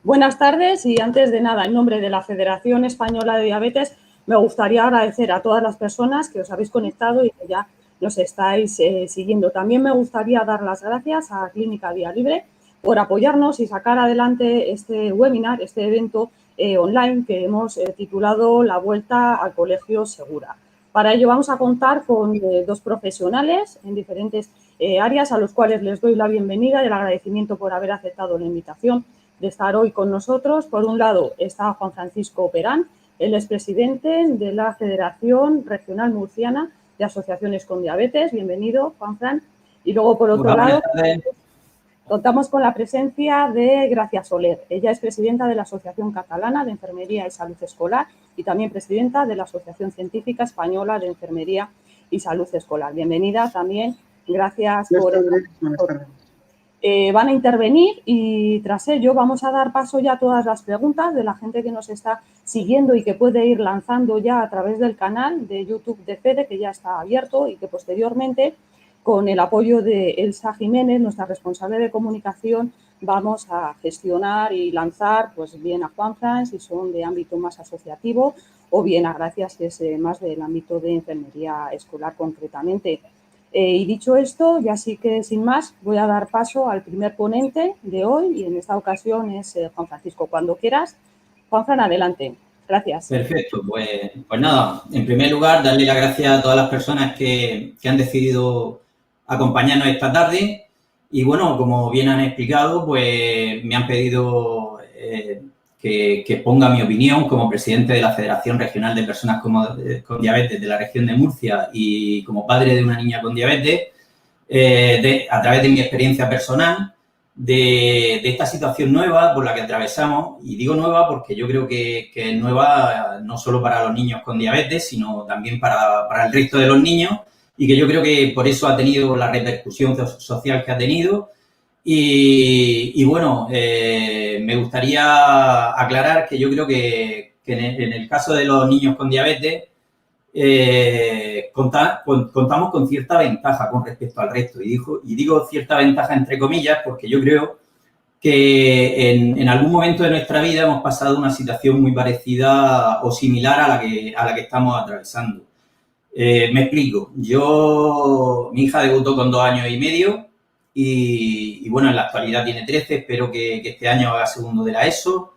Buenas tardes y antes de nada, en nombre de la Federación Española de Diabetes, me gustaría agradecer a todas las personas que os habéis conectado y que ya nos estáis siguiendo. También me gustaría dar las gracias a Clínica Vía Libre por apoyarnos y sacar adelante este webinar, este evento online que hemos titulado La Vuelta al Colegio Segura. Para ello vamos a contar con dos profesionales en diferentes áreas a los cuales les doy la bienvenida y el agradecimiento por haber aceptado la invitación de estar hoy con nosotros. Por un lado está Juan Francisco Perán, él es presidente de la Federación Regional Murciana de Asociaciones con Diabetes. Bienvenido, Juanfran. Y luego, por otro lado, contamos con la presencia de Gracia Soler. Ella es presidenta de la Asociación Catalana de Enfermería y Salud Escolar y también presidenta de la Asociación Científica Española de Enfermería y Salud Escolar. Bienvenida también. Gracias por... Van a intervenir y tras ello vamos a dar paso ya a todas las preguntas de la gente que nos está siguiendo y que puede ir lanzando ya a través del canal de YouTube de FEDE, que ya está abierto y que posteriormente, con el apoyo de Elsa Jiménez, nuestra responsable de comunicación, vamos a gestionar y lanzar, pues bien a Juanfran, si son de ámbito más asociativo, o bien a Gracia, si es más del ámbito de enfermería escolar concretamente. Y dicho esto, ya sí que sin más, voy a dar paso al primer ponente de hoy y en esta ocasión es Juan Francisco. Cuando quieras, Juanfran, adelante. Gracias. Perfecto, pues nada, en primer lugar, darle las gracias a todas las personas que han decidido acompañarnos esta tarde y bueno, como bien han explicado, pues me han pedido que ponga mi opinión como presidente de la Federación Regional de Personas con Diabetes de la región de Murcia y como padre de una niña con diabetes, a través de mi experiencia personal, de esta situación nueva por la que atravesamos. Y digo nueva porque yo creo que es nueva no solo para los niños con diabetes, sino también para el resto de los niños y que yo creo que por eso ha tenido la repercusión social que ha tenido. Y bueno, me gustaría aclarar que yo creo que en el caso de los niños con diabetes contamos con cierta ventaja con respecto al resto. Y digo cierta ventaja entre comillas porque yo creo que en algún momento de nuestra vida hemos pasado una situación muy parecida o similar a la que estamos atravesando. Me explico. Mi hija debutó con 2 años y medio y bueno, en la actualidad tiene 13, espero que este año haga segundo de la ESO.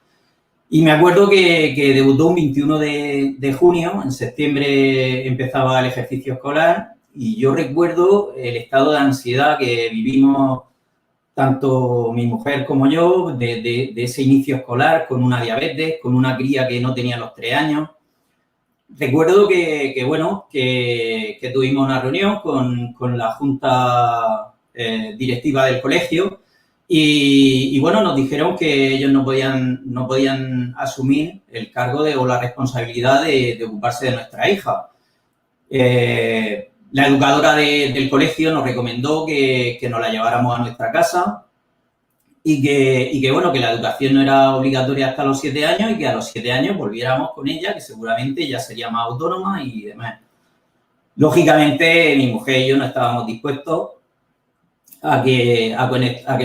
Y me acuerdo que debutó un 21 de junio, en septiembre empezaba el ejercicio escolar y yo recuerdo el estado de ansiedad que vivimos tanto mi mujer como yo de ese inicio escolar con una diabetes, con una cría que no tenía los 3 años. Recuerdo que tuvimos una reunión con la junta directiva del colegio y bueno, nos dijeron que ellos no podían asumir el cargo o la responsabilidad de ocuparse de nuestra hija. La educadora del colegio nos recomendó que nos la lleváramos a nuestra casa y que bueno, que la educación no era obligatoria hasta los 7 años y que a los 7 años volviéramos con ella, que seguramente ya sería más autónoma y demás. Lógicamente, mi mujer y yo no estábamos dispuestos a que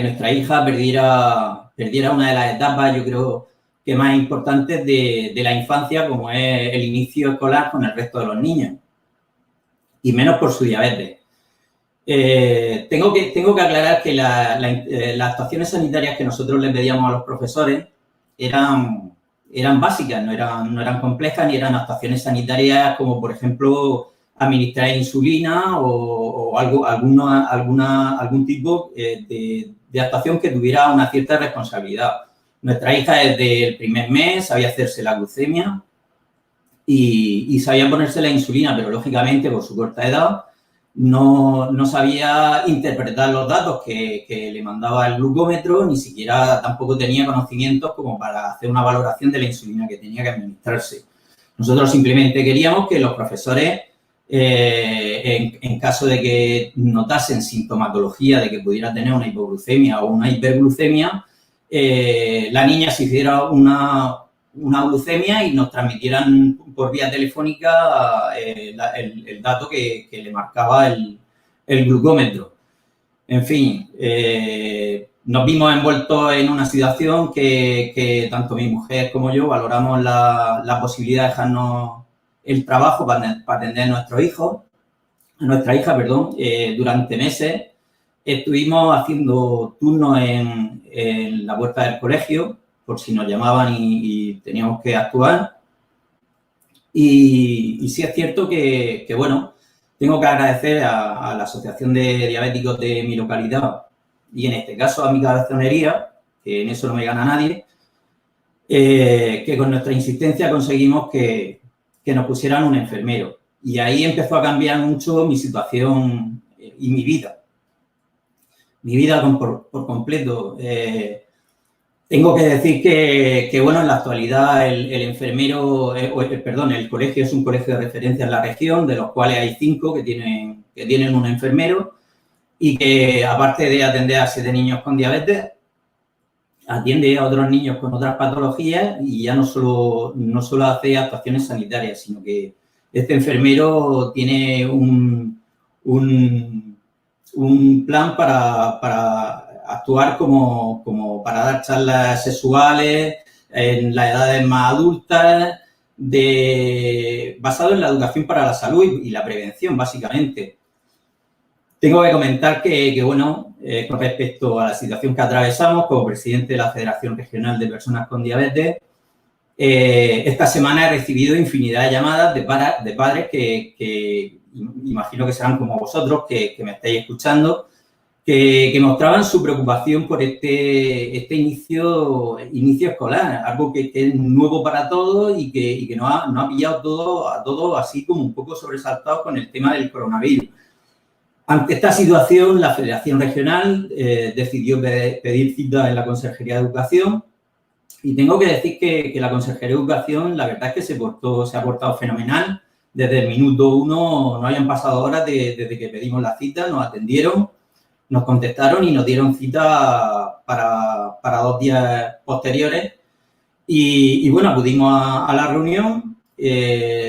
nuestra hija perdiera una de las etapas, yo creo que más importantes de la infancia, como es el inicio escolar con el resto de los niños, y menos por su diabetes. Tengo que aclarar que las actuaciones sanitarias que nosotros le pedíamos a los profesores eran básicas, no eran complejas, ni eran actuaciones sanitarias como, por ejemplo, administrar insulina o algún tipo de actuación que tuviera una cierta responsabilidad. Nuestra hija desde el primer mes sabía hacerse la glucemia y sabía ponerse la insulina, pero lógicamente por su corta edad no sabía interpretar los datos que le mandaba el glucómetro, ni siquiera tampoco tenía conocimientos como para hacer una valoración de la insulina que tenía que administrarse. Nosotros simplemente queríamos que los profesores, en caso de que notasen sintomatología de que pudiera tener una hipoglucemia o una hiperglucemia, la niña se hiciera una glucemia y nos transmitieran por vía telefónica el dato que le marcaba el glucómetro. En fin, nos vimos envueltos en una situación que tanto mi mujer como yo valoramos la posibilidad de dejarnos el trabajo para atender a nuestros hijos, a nuestra hija, perdón, durante meses. Estuvimos haciendo turnos en la puerta del colegio, por si nos llamaban y teníamos que actuar. Y sí es cierto que, bueno, tengo que agradecer a la Asociación de Diabéticos de mi localidad y en este caso a mi cabezonería, que en eso no me gana nadie, que con nuestra insistencia conseguimos que nos pusieran un enfermero. Y ahí empezó a cambiar mucho mi situación y mi vida. Mi vida por completo. Tengo que decir que, bueno, en la actualidad el enfermero, el colegio es un colegio de referencia en la región, de los cuales hay 5 que tienen un enfermero y que, aparte de atender a 7 niños con diabetes, atiende a otros niños con otras patologías y ya no solo hace actuaciones sanitarias, sino que este enfermero tiene un plan para actuar como para dar charlas sexuales en las edades más adultas, basado en la educación para la salud y la prevención, básicamente. Tengo que comentar que bueno, con respecto a la situación que atravesamos, como presidente de la Federación Regional de Personas con Diabetes, esta semana he recibido infinidad de llamadas de padres que imagino que serán como vosotros, que me estáis escuchando, que mostraban su preocupación por este inicio escolar, algo que es nuevo para todos y que nos ha pillado a todos así como un poco sobresaltados con el tema del coronavirus. Ante esta situación, la Federación Regional decidió pedir cita en la Consejería de Educación y tengo que decir que la Consejería de Educación, la verdad es que se ha portado fenomenal. Desde el minuto 1 no habían pasado horas desde que pedimos la cita, nos atendieron, nos contestaron y nos dieron cita para 2 días posteriores. Y bueno, acudimos a la reunión.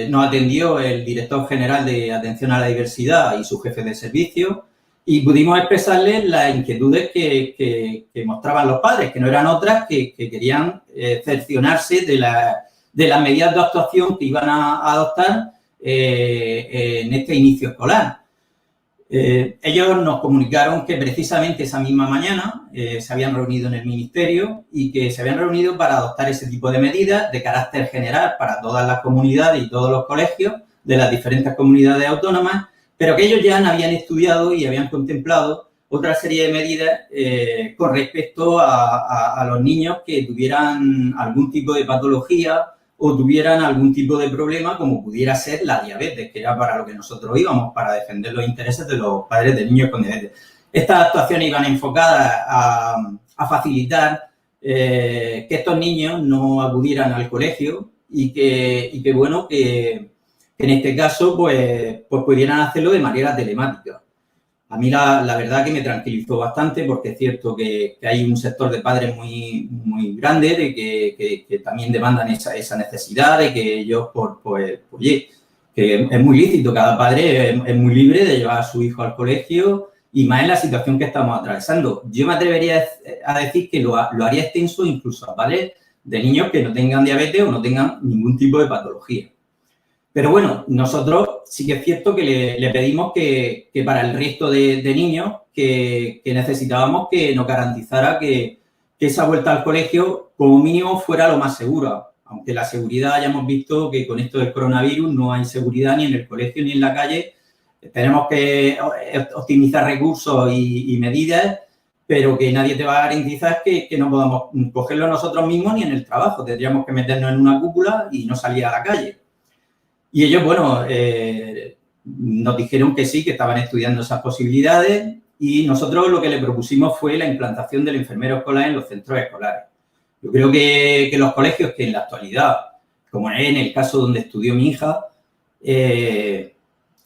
Nos atendió el director general de Atención a la Diversidad y su jefe de servicio y pudimos expresarles las inquietudes que mostraban los padres, que no eran otras que querían cerciorarse de las medidas de actuación que iban a adoptar en este inicio escolar. Ellos nos comunicaron que precisamente esa misma mañana se habían reunido en el ministerio y que se habían reunido para adoptar ese tipo de medidas de carácter general para todas las comunidades y todos los colegios de las diferentes comunidades autónomas, pero que ellos ya habían estudiado y habían contemplado otra serie de medidas con respecto a los niños que tuvieran algún tipo de patología o tuvieran algún tipo de problema como pudiera ser la diabetes, que era para lo que nosotros íbamos, para defender los intereses de los padres de niños con diabetes. Estas actuaciones iban enfocadas a facilitar que estos niños no acudieran al colegio y que bueno, que en este caso pues pudieran hacerlo de manera telemática. A mí la verdad que me tranquilizó bastante porque es cierto que hay un sector de padres muy, muy grande de que también demandan esa necesidad de que ellos, oye, que es muy lícito, cada padre es muy libre de llevar a su hijo al colegio y más en la situación que estamos atravesando. Yo me atrevería a decir que lo haría extenso incluso a padres de niños que no tengan diabetes o no tengan ningún tipo de patología. Pero bueno, nosotros sí que es cierto que le pedimos que para el resto de niños que necesitábamos que nos garantizara que esa vuelta al colegio como mínimo fuera lo más segura. Aunque la seguridad ya hemos visto que con esto del coronavirus no hay seguridad ni en el colegio ni en la calle. Tenemos que optimizar recursos y medidas, pero que nadie te va a garantizar que no podamos cogerlo nosotros mismos ni en el trabajo. Tendríamos que meternos en una cúpula y no salir a la calle. Y ellos, bueno, nos dijeron que sí, que estaban estudiando esas posibilidades y nosotros lo que le propusimos fue la implantación del enfermero escolar en los centros escolares. Yo creo que los colegios que en la actualidad, como en el caso donde estudió mi hija,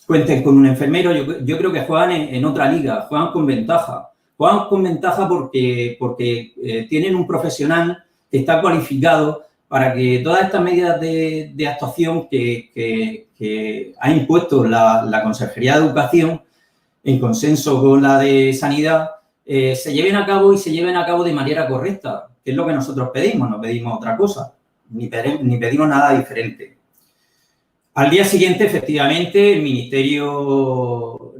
cuenten con un enfermero, yo creo que juegan en otra liga, juegan con ventaja. Juegan con ventaja porque tienen un profesional que está cualificado para que todas estas medidas de actuación que ha impuesto la Consejería de Educación, en consenso con la de Sanidad, se lleven a cabo y se lleven a cabo de manera correcta, que es lo que nosotros pedimos, no pedimos otra cosa, ni pedimos nada diferente. Al día siguiente, efectivamente, el Ministerio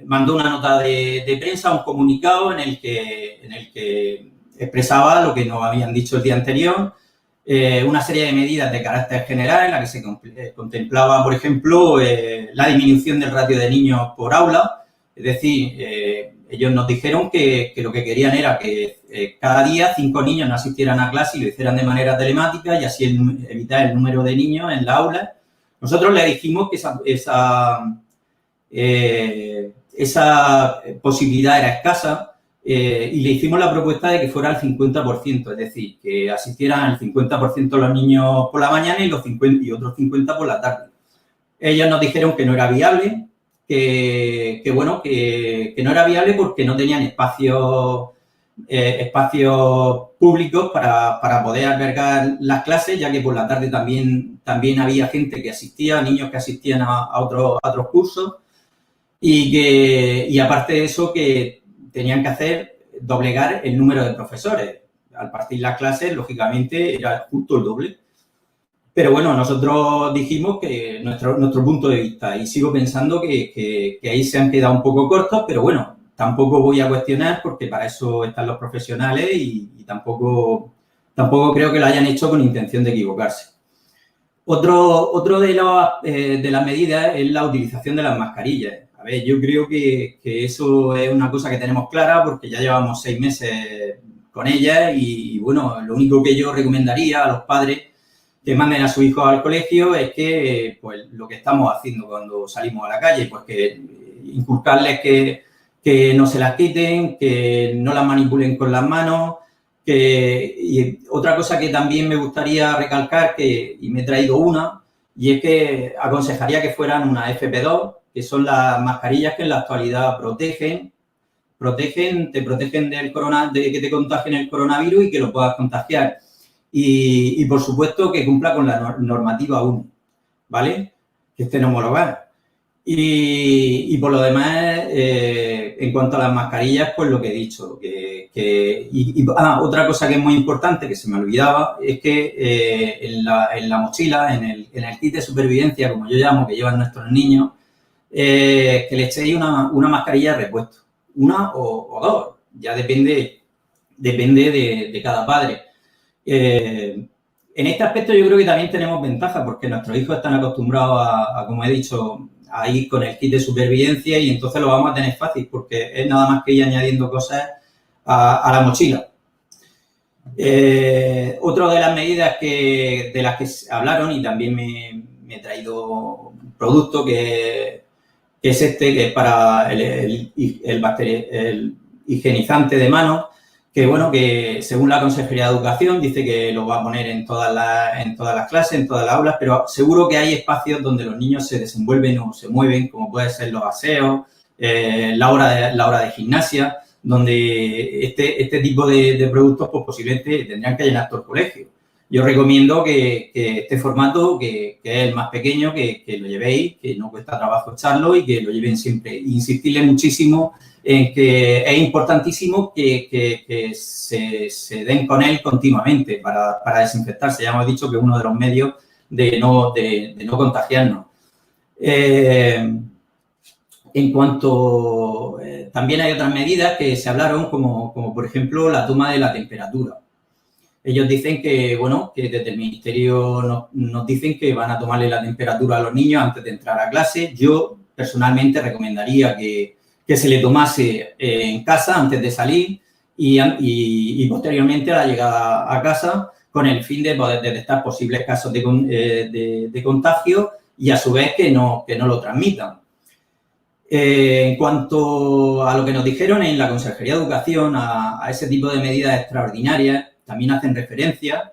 mandó una nota de prensa, un comunicado en el que expresaba lo que nos habían dicho el día anterior, una serie de medidas de carácter general en la que se contemplaba, por ejemplo, la disminución del ratio de niños por aula. Es decir, ellos nos dijeron que lo que querían era que cada día 5 niños no asistieran a clase y lo hicieran de manera telemática y así evitar el número de niños en la aula. Nosotros le dijimos que esa posibilidad era escasa y le hicimos la propuesta de que fuera al 50%, es decir, que asistieran el 50% los niños por la mañana y otros 50 por la tarde. Ellos nos dijeron que no era viable, que no era viable porque no tenían espacios públicos para poder albergar las clases, ya que por la tarde también había gente que asistía, niños que asistían a otros cursos y aparte de eso que tenían que doblegar el número de profesores. Al partir las clases, lógicamente, era justo el doble. Pero bueno, nosotros dijimos que nuestro punto de vista, y sigo pensando que ahí se han quedado un poco cortos, pero bueno, tampoco voy a cuestionar porque para eso están los profesionales y tampoco creo que lo hayan hecho con intención de equivocarse. Otro de las medidas es la utilización de las mascarillas. A ver, yo creo que eso es una cosa que tenemos clara porque ya llevamos 6 meses con ellas y bueno, lo único que yo recomendaría a los padres que manden a sus hijos al colegio es que, pues, lo que estamos haciendo cuando salimos a la calle, pues que inculcarles que no se las quiten, que no las manipulen con las manos, y otra cosa que también me gustaría recalcar, y me he traído una, y es que aconsejaría que fueran una FP2, que son las mascarillas que en la actualidad te protegen de que te contagien el coronavirus y que lo puedas contagiar. Y por supuesto, que cumpla con la normativa 1, ¿vale? Que estén homologadas. Y por lo demás, en cuanto a las mascarillas, pues lo que he dicho. Otra cosa que es muy importante, que se me olvidaba, es que en la mochila, en el kit de supervivencia, como yo llamo, que llevan nuestros niños, que le echéis una mascarilla de repuesto. Una o dos. Ya depende de cada padre. En este aspecto yo creo que también tenemos ventaja porque nuestros hijos están acostumbrados a, como he dicho, a ir con el kit de supervivencia y entonces lo vamos a tener fácil porque es nada más que ir añadiendo cosas a la mochila. Otra de las medidas de las que hablaron, y también me he traído un producto que es que es para el higienizante de manos, que bueno, que según la Consejería de Educación dice que lo va a poner en todas las clases, en todas las aulas, pero seguro que hay espacios donde los niños se desenvuelven o se mueven, como puede ser los aseos, la hora de gimnasia, donde este tipo de productos pues posiblemente tendrían que llenar todo el colegio. Yo recomiendo que este formato, que es el más pequeño, que lo llevéis, que no cuesta trabajo echarlo y que lo lleven siempre. Insistirle muchísimo en que es importantísimo que se den con él continuamente para desinfectarse. Ya hemos dicho que es uno de los medios de no contagiarnos. En cuanto... también hay otras medidas que se hablaron, como por ejemplo la toma de la temperatura. Ellos dicen que, bueno, que desde el Ministerio nos dicen que van a tomarle la temperatura a los niños antes de entrar a clase. Yo personalmente recomendaría que se le tomase en casa antes de salir y posteriormente a la llegada a casa con el fin de poder detectar posibles casos de contagio y a su vez que no lo transmitan. En cuanto a lo que nos dijeron en la Consejería de Educación, a ese tipo de medidas extraordinarias, también hacen referencia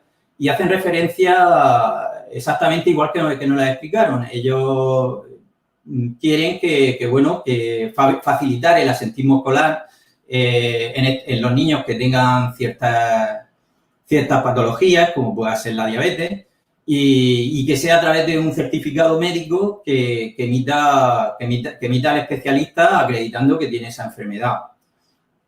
exactamente igual que nos las explicaron. Ellos quieren que facilitar el asentismo escolar en los niños que tengan ciertas patologías, como pueda ser la diabetes, y que sea a través de un certificado médico que emita el especialista acreditando que tiene esa enfermedad.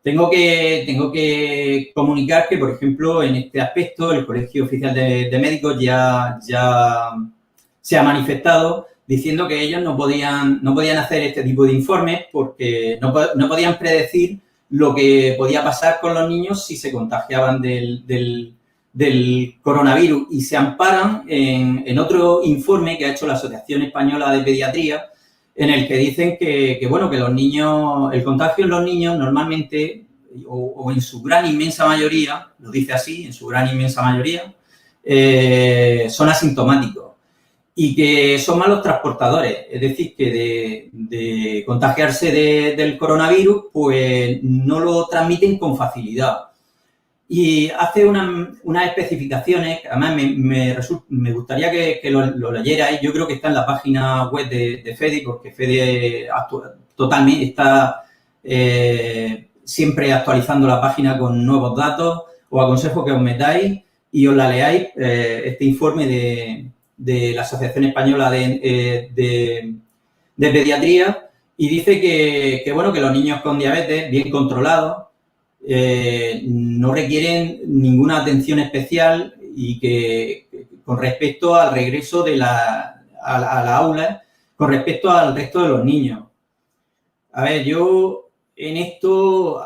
Tengo que comunicar que, por ejemplo, en este aspecto, el Colegio Oficial de Médicos ya se ha manifestado diciendo que ellos no podían hacer este tipo de informes porque no podían predecir lo que podía pasar con los niños si se contagiaban del coronavirus, y se amparan en otro informe que ha hecho la Asociación Española de Pediatría, en el que dicen que los niños, el contagio en los niños normalmente, o en su gran inmensa mayoría, lo dice así, en su gran inmensa mayoría, son asintomáticos y que son malos transportadores. Es decir, que de contagiarse del coronavirus, pues no lo transmiten con facilidad. Y hace unas especificaciones, además me gustaría que lo leyerais. Yo creo que está en la página web de FEDE, porque FEDE totalmente está siempre actualizando la página con nuevos datos. Os aconsejo que os metáis y os la leáis, este informe de la Asociación Española de Pediatría, y dice que los niños con diabetes, bien controlados, no requieren ninguna atención especial, y que con respecto al regreso a la aula, con respecto al resto de los niños. A ver, yo en esto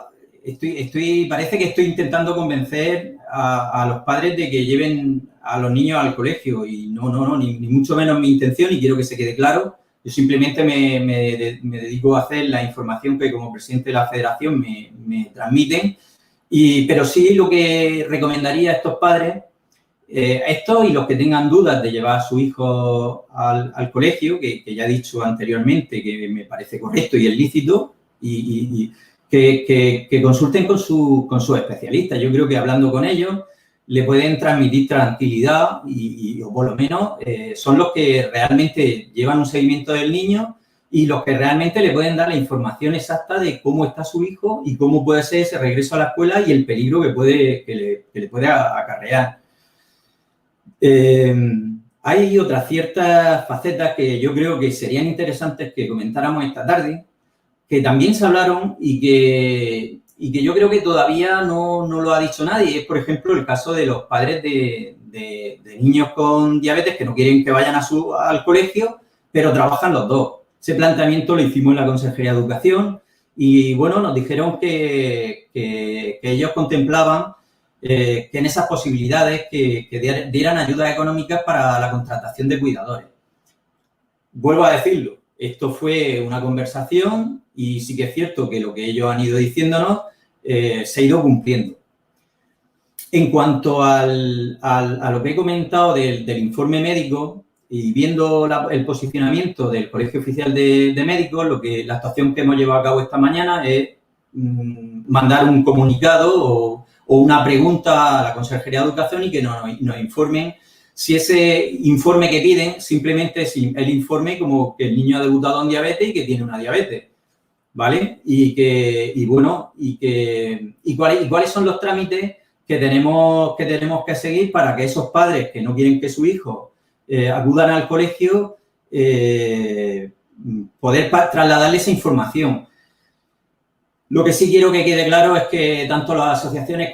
parece que estoy intentando convencer a los padres de que lleven a los niños al colegio, y no, ni mucho menos mi intención, y quiero que se quede claro. Yo simplemente me dedico a hacer la información que como presidente de la federación me transmiten, pero sí lo que recomendaría a estos padres, estos y los que tengan dudas de llevar a su hijo al colegio, que ya he dicho anteriormente que me parece correcto y es lícito, y que consulten con sus especialistas. Yo creo que hablando con ellos le pueden transmitir tranquilidad, o por lo menos son los que realmente llevan un seguimiento del niño y los que realmente le pueden dar la información exacta de cómo está su hijo y cómo puede ser ese regreso a la escuela y el peligro que le puede acarrear. Hay otras ciertas facetas que yo creo que serían interesantes que comentáramos esta tarde, que también se hablaron y que yo creo que todavía no lo ha dicho nadie. Es, por ejemplo, el caso de los padres de niños con diabetes que no quieren que vayan al colegio, pero trabajan los dos. Ese planteamiento lo hicimos en la Consejería de Educación y, nos dijeron que ellos contemplaban que en esas posibilidades que dieran ayudas económicas para la contratación de cuidadores. Vuelvo a decirlo, esto fue una conversación y sí que es cierto que lo que ellos han ido diciéndonos se ha ido cumpliendo. En cuanto a lo que he comentado del informe médico y viendo el posicionamiento del Colegio Oficial de Médicos, la actuación que hemos llevado a cabo esta mañana es mandar un comunicado o una pregunta a la Consejería de Educación y que nos informen si ese informe que piden simplemente es el informe como que el niño ha debutado en diabetes y que tiene una diabetes, ¿vale? Y cuáles son los trámites que tenemos que seguir para que esos padres que no quieren que su hijo acudan al colegio, poder trasladarle esa información. Lo que sí quiero que quede claro es que tanto las asociaciones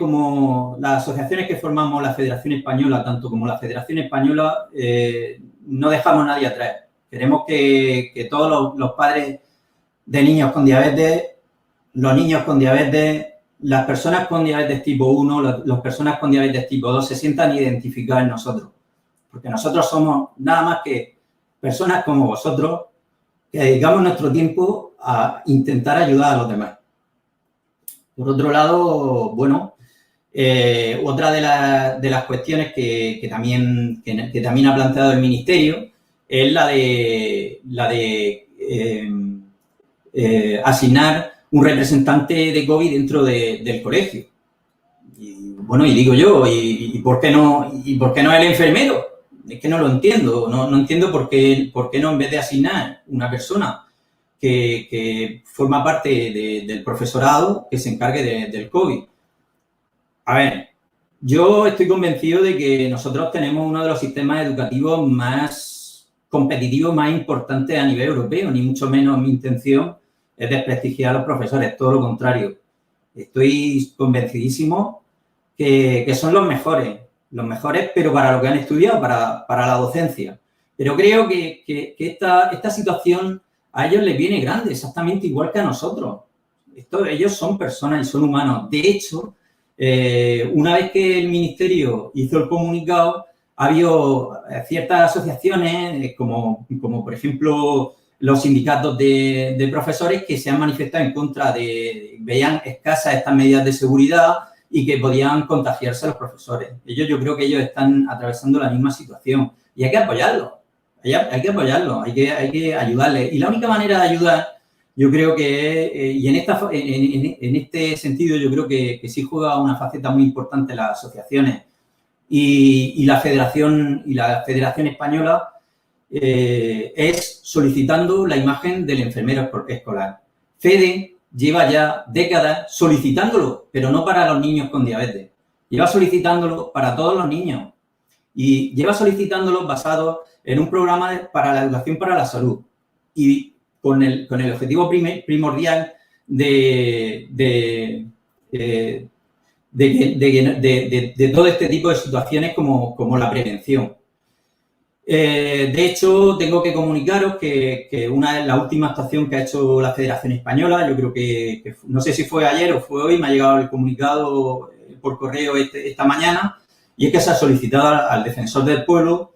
que formamos la Federación Española, tanto como la Federación Española, no dejamos a nadie atrás. Queremos que todos los padres de niños con diabetes, los niños con diabetes, las personas con diabetes tipo 1, las personas con diabetes tipo 2 se sientan identificadas en nosotros. Porque nosotros somos nada más que personas como vosotros que dedicamos nuestro tiempo a intentar ayudar a los demás. Por otro lado, otra de las cuestiones que también ha planteado el Ministerio es la de asignar un representante de COVID dentro del colegio. Y digo yo, ¿y por qué no el enfermero? Es que no lo entiendo. No entiendo por qué no, en vez de asignar una persona que forma parte del profesorado que se encargue del COVID. A ver, yo estoy convencido de que nosotros tenemos uno de los sistemas educativos más competitivos, más importantes a nivel europeo. Ni mucho menos mi intención es desprestigiar a los profesores, todo lo contrario. estoy convencidísimo que son los mejores, pero para lo que han estudiado, para la docencia. Pero creo que esta situación a ellos les viene grande, exactamente igual que a nosotros. Ellos son personas y son humanos. De hecho, una vez que el Ministerio hizo el comunicado, ha habido ciertas asociaciones, como por ejemplo los sindicatos de profesores, que se han manifestado en contra veían escasas estas medidas de seguridad y que podían contagiarse a los profesores. Yo creo que ellos están atravesando la misma situación y hay que apoyarlos. Hay que apoyarlos, hay que ayudarles. Y la única manera de ayudar, yo creo que, y en este sentido, yo creo que sí juega una faceta muy importante las asociaciones y la Federación Española, es solicitando la imagen del enfermero escolar. FEDE lleva ya décadas solicitándolo, pero no para los niños con diabetes. Lleva solicitándolo para todos los niños y lleva solicitándolo basado en un programa para la educación para la salud y con el objetivo primordial de todo este tipo de situaciones como la prevención. De hecho, tengo que comunicaros que la última actuación que ha hecho la Federación Española, yo creo que no sé si fue ayer o fue hoy, me ha llegado el comunicado por correo esta mañana, y es que se ha solicitado al Defensor del Pueblo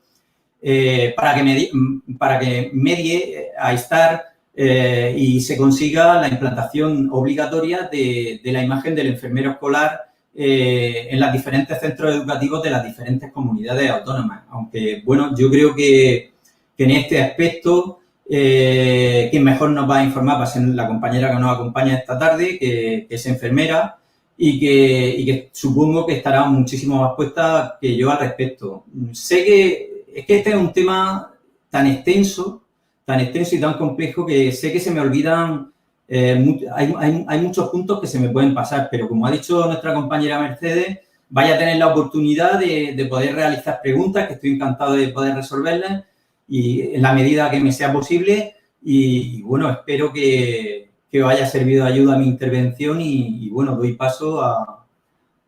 para que medie a Aistar y se consiga la implantación obligatoria de la imagen del enfermero escolar en los diferentes centros educativos de las diferentes comunidades autónomas. Aunque, bueno, yo creo que en este aspecto quien mejor nos va a informar va a ser la compañera que nos acompaña esta tarde, que es enfermera y que supongo que estará muchísimo más puesta que yo al respecto. Sé que este es un tema tan extenso y tan complejo que sé que se me olvidan. Hay muchos puntos que se me pueden pasar, pero como ha dicho nuestra compañera Mercedes, vaya a tener la oportunidad de poder realizar preguntas, que estoy encantado de poder resolverlas y en la medida que me sea posible. Y bueno, espero que os haya servido de ayuda a mi intervención y bueno, doy paso a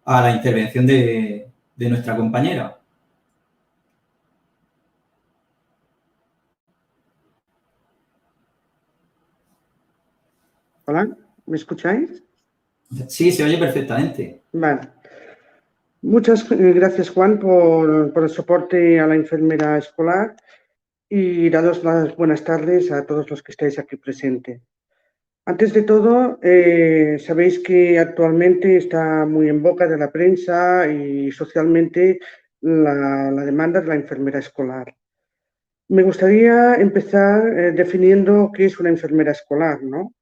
la intervención de nuestra compañera. Hola, ¿me escucháis? Sí, se oye perfectamente. Vale. Muchas gracias, Juan, por el soporte a la enfermera escolar y daros las buenas tardes a todos los que estáis aquí presentes. Antes de todo, sabéis que actualmente está muy en boca de la prensa y socialmente la demanda de la enfermera escolar. Me gustaría empezar definiendo qué es una enfermera escolar, ¿no?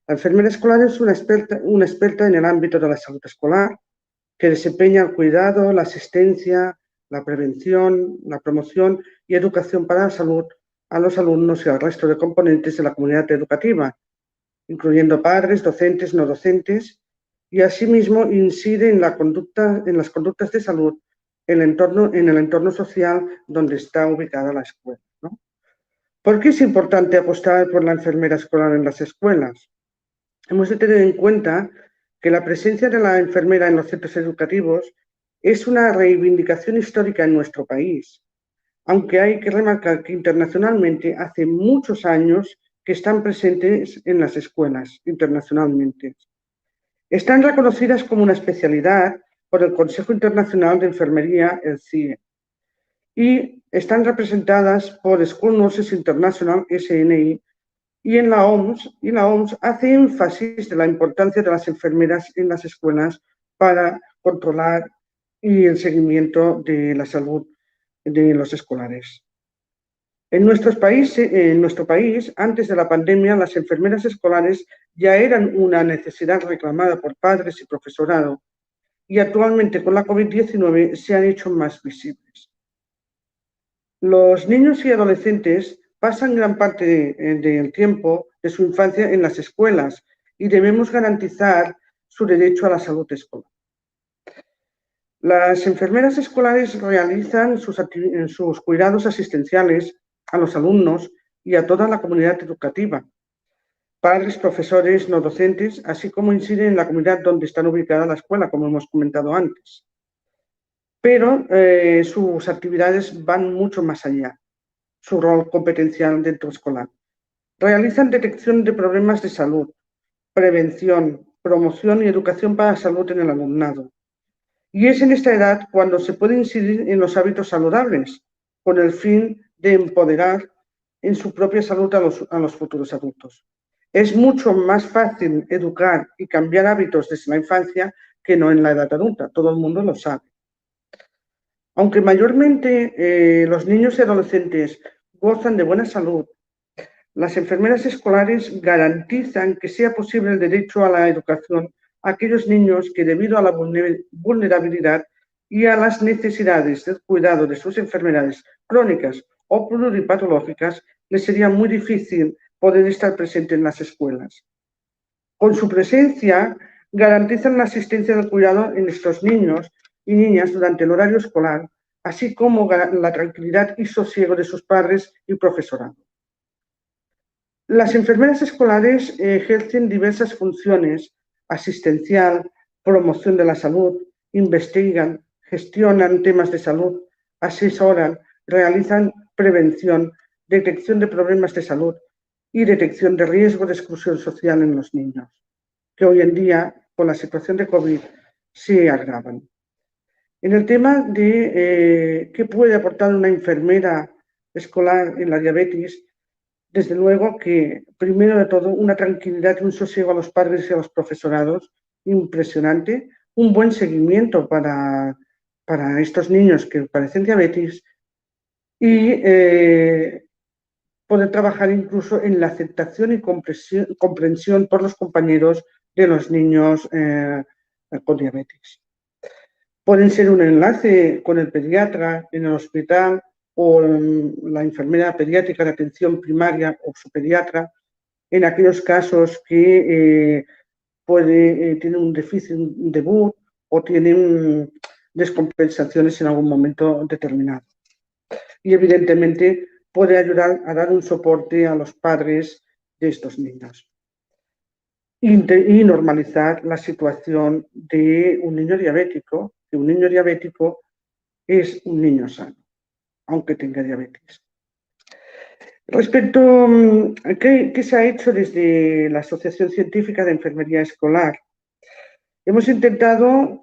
La enfermera escolar es una experta en el ámbito de la salud escolar, que desempeña el cuidado, la asistencia, la prevención, la promoción y educación para la salud a los alumnos y al resto de componentes de la comunidad educativa, incluyendo padres, docentes, no docentes, y asimismo incide en las conductas de salud en el entorno social donde está ubicada la escuela, ¿no? ¿Por qué es importante apostar por la enfermera escolar en las escuelas? Hemos de tener en cuenta que la presencia de la enfermera en los centros educativos es una reivindicación histórica en nuestro país, aunque hay que remarcar que internacionalmente hace muchos años que están presentes en las escuelas internacionalmente. Están reconocidas como una especialidad por el Consejo Internacional de Enfermería, el CIE, y están representadas por School Nurses International, SNI, y la OMS hace énfasis de la importancia de las enfermeras en las escuelas para controlar y el seguimiento de la salud de los escolares. En nuestro país, antes de la pandemia, las enfermeras escolares ya eran una necesidad reclamada por padres y profesorado, y actualmente con la COVID-19 se han hecho más visibles. Los niños y adolescentes pasan gran parte del tiempo de su infancia en las escuelas y debemos garantizar su derecho a la salud escolar. Las enfermeras escolares realizan sus cuidados asistenciales a los alumnos y a toda la comunidad educativa. padres, profesores, no docentes, así como incide en la comunidad donde está ubicada la escuela, como hemos comentado antes. Pero sus actividades van mucho más allá, su rol competencial dentro escolar. Realizan detección de problemas de salud, prevención, promoción y educación para la salud en el alumnado. Y es en esta edad cuando se puede incidir en los hábitos saludables, con el fin de empoderar en su propia salud a los futuros adultos. Es mucho más fácil educar y cambiar hábitos desde la infancia que no en la edad adulta, todo el mundo lo sabe. Aunque mayormente los niños y adolescentes gozan de buena salud, las enfermeras escolares garantizan que sea posible el derecho a la educación a aquellos niños que, debido a la vulnerabilidad y a las necesidades del cuidado de sus enfermedades crónicas o pluripatológicas, les sería muy difícil poder estar presente en las escuelas. Con su presencia, garantizan la asistencia del cuidado en estos niños y niñas durante el horario escolar, así como la tranquilidad y sosiego de sus padres y profesorado. Las enfermeras escolares ejercen diversas funciones: asistencial, promoción de la salud, investigan, gestionan temas de salud, asesoran, realizan prevención, detección de problemas de salud y detección de riesgo de exclusión social en los niños, que hoy en día, con la situación de COVID, se agravan. En el tema de qué puede aportar una enfermera escolar en la diabetes, desde luego que, primero de todo, una tranquilidad y un sosiego a los padres y a los profesorados impresionante, un buen seguimiento para estos niños que padecen diabetes y poder trabajar incluso en la aceptación y comprensión por los compañeros de los niños con diabetes. Pueden ser un enlace con el pediatra en el hospital o la enfermera pediátrica de atención primaria o su pediatra en aquellos casos que tienen un déficit de BUD o tienen descompensaciones en algún momento determinado. Y evidentemente puede ayudar a dar un soporte a los padres de estos niños y normalizar la situación de un niño diabético, que un niño diabético es un niño sano, aunque tenga diabetes. Respecto a qué se ha hecho desde la Asociación Científica de Enfermería Escolar, hemos intentado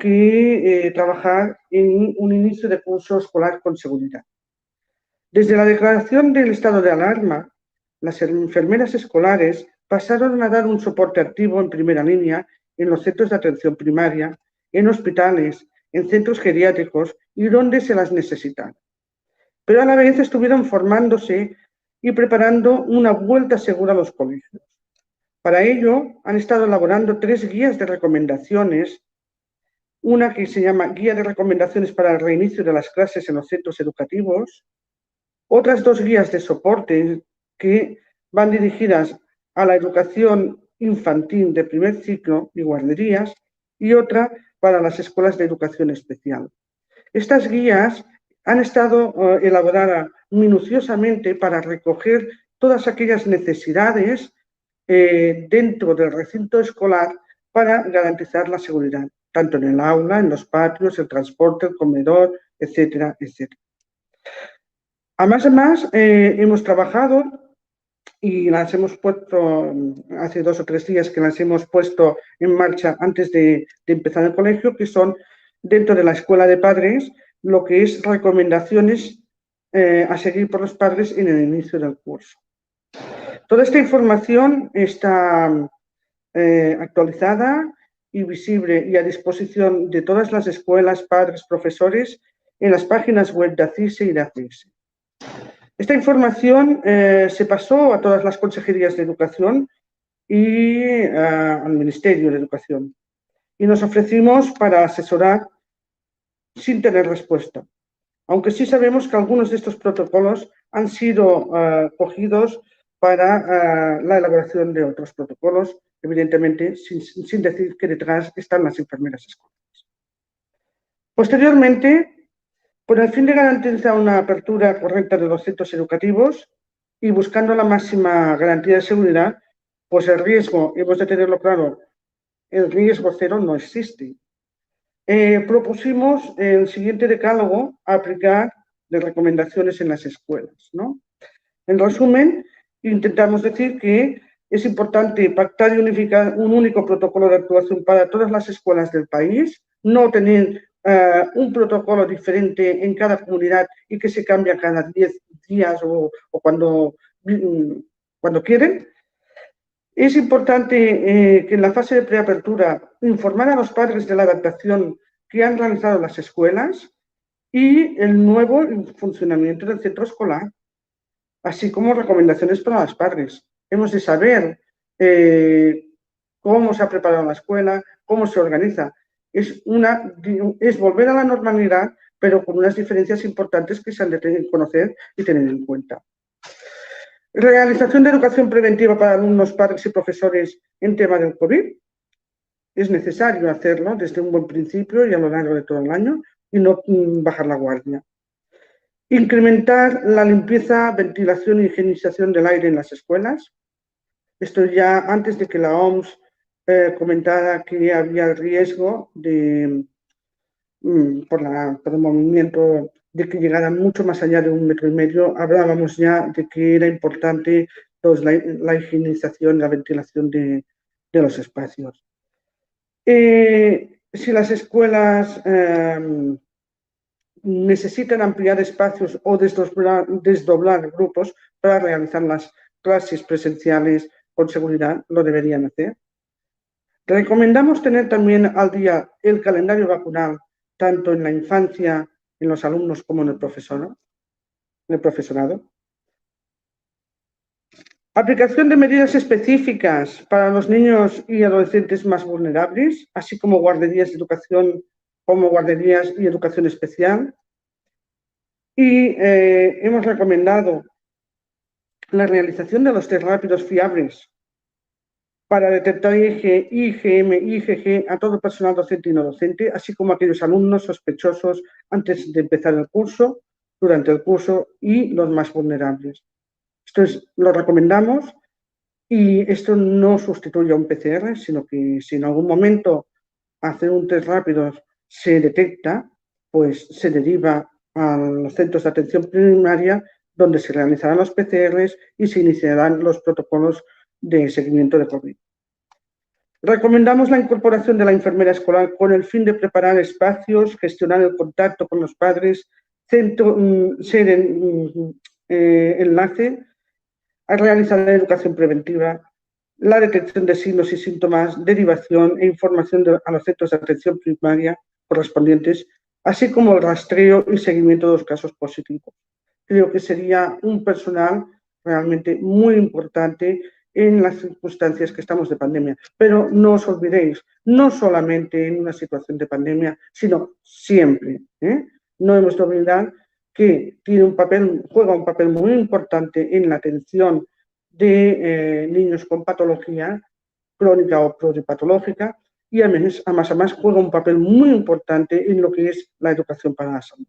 trabajar en un inicio de curso escolar con seguridad. Desde la declaración del estado de alarma, las enfermeras escolares pasaron a dar un soporte activo en primera línea en los centros de atención primaria, en hospitales, en centros geriátricos y donde se las necesitara. Pero a la vez estuvieron formándose y preparando una vuelta segura a los colegios. Para ello, han estado elaborando 3 guías de recomendaciones, una que se llama Guía de Recomendaciones para el reinicio de las clases en los centros educativos, otras 2 guías de soporte que van dirigidas a la educación infantil de primer ciclo y guarderías, y otra para las escuelas de educación especial. Estas guías han estado elaboradas minuciosamente para recoger todas aquellas necesidades dentro del recinto escolar para garantizar la seguridad, tanto en el aula, en los patios, el transporte, el comedor, etcétera, etcétera. Además, hemos trabajado y las hemos puesto, hace 2 o 3 días que las hemos puesto en marcha antes de empezar el colegio, que son dentro de la escuela de padres, lo que es recomendaciones a seguir por los padres en el inicio del curso. Toda esta información está actualizada y visible y a disposición de todas las escuelas, padres, profesores, en las páginas web de ACISE y de ACISE. Esta información se pasó a todas las consejerías de educación y al Ministerio de Educación, y nos ofrecimos para asesorar sin tener respuesta, aunque sí sabemos que algunos de estos protocolos han sido cogidos para la elaboración de otros protocolos, evidentemente sin decir que detrás están las enfermeras escolares. Posteriormente, con el fin de garantizar una apertura correcta de los centros educativos y buscando la máxima garantía de seguridad, pues el riesgo, hemos de tenerlo claro, el riesgo cero no existe. Propusimos el siguiente decálogo a aplicar de recomendaciones en las escuelas, ¿no? En resumen, intentamos decir que es importante pactar y unificar un único protocolo de actuación para todas las escuelas del país, no tener un protocolo diferente en cada comunidad y que se cambia cada 10 días o cuando quieren. Es importante que en la fase de preapertura informar a los padres de la adaptación que han realizado las escuelas y el nuevo funcionamiento del centro escolar, así como recomendaciones para los padres. Hemos de saber cómo se ha preparado la escuela, cómo se organiza. Es volver a la normalidad, pero con unas diferencias importantes que se han de conocer y tener en cuenta. Realización de educación preventiva para alumnos, padres y profesores en tema del COVID. Es necesario hacerlo desde un buen principio y a lo largo de todo el año y no bajar la guardia. Incrementar la limpieza, ventilación y higienización del aire en las escuelas. Esto ya antes de que la OMS comentara que había riesgo por el movimiento de que llegaran mucho más allá de 1,5 metros, hablábamos ya de que era importante pues, la higienización, la ventilación de los espacios. Si las escuelas necesitan ampliar espacios o desdoblar grupos para realizar las clases presenciales con seguridad, lo deberían hacer. Recomendamos tener también al día el calendario vacunal, tanto en la infancia, en los alumnos, como en el profesorado. Aplicación de medidas específicas para los niños y adolescentes más vulnerables, así como guarderías de educación, y educación especial. Y hemos recomendado la realización de los test rápidos fiables para detectar IgM, IgG a todo personal docente y no docente, así como a aquellos alumnos sospechosos antes de empezar el curso, durante el curso y los más vulnerables. Esto lo recomendamos y esto no sustituye a un PCR, sino que si en algún momento hacer un test rápido se detecta, pues se deriva a los centros de atención primaria donde se realizarán los PCRs y se iniciarán los protocolos de seguimiento de COVID. Recomendamos la incorporación de la enfermera escolar con el fin de preparar espacios, gestionar el contacto con los padres, ser enlace, a realizar la educación preventiva, la detección de signos y síntomas, derivación e información a los centros de atención primaria correspondientes, así como el rastreo y seguimiento de los casos positivos. Creo que sería un personal realmente muy importante en las circunstancias que estamos de pandemia. Pero no os olvidéis, no solamente en una situación de pandemia, sino siempre. No hemos de olvidar que juega un papel muy importante en la atención de niños con patología crónica o pluripatológica y además juega un papel muy importante en lo que es la educación para la salud.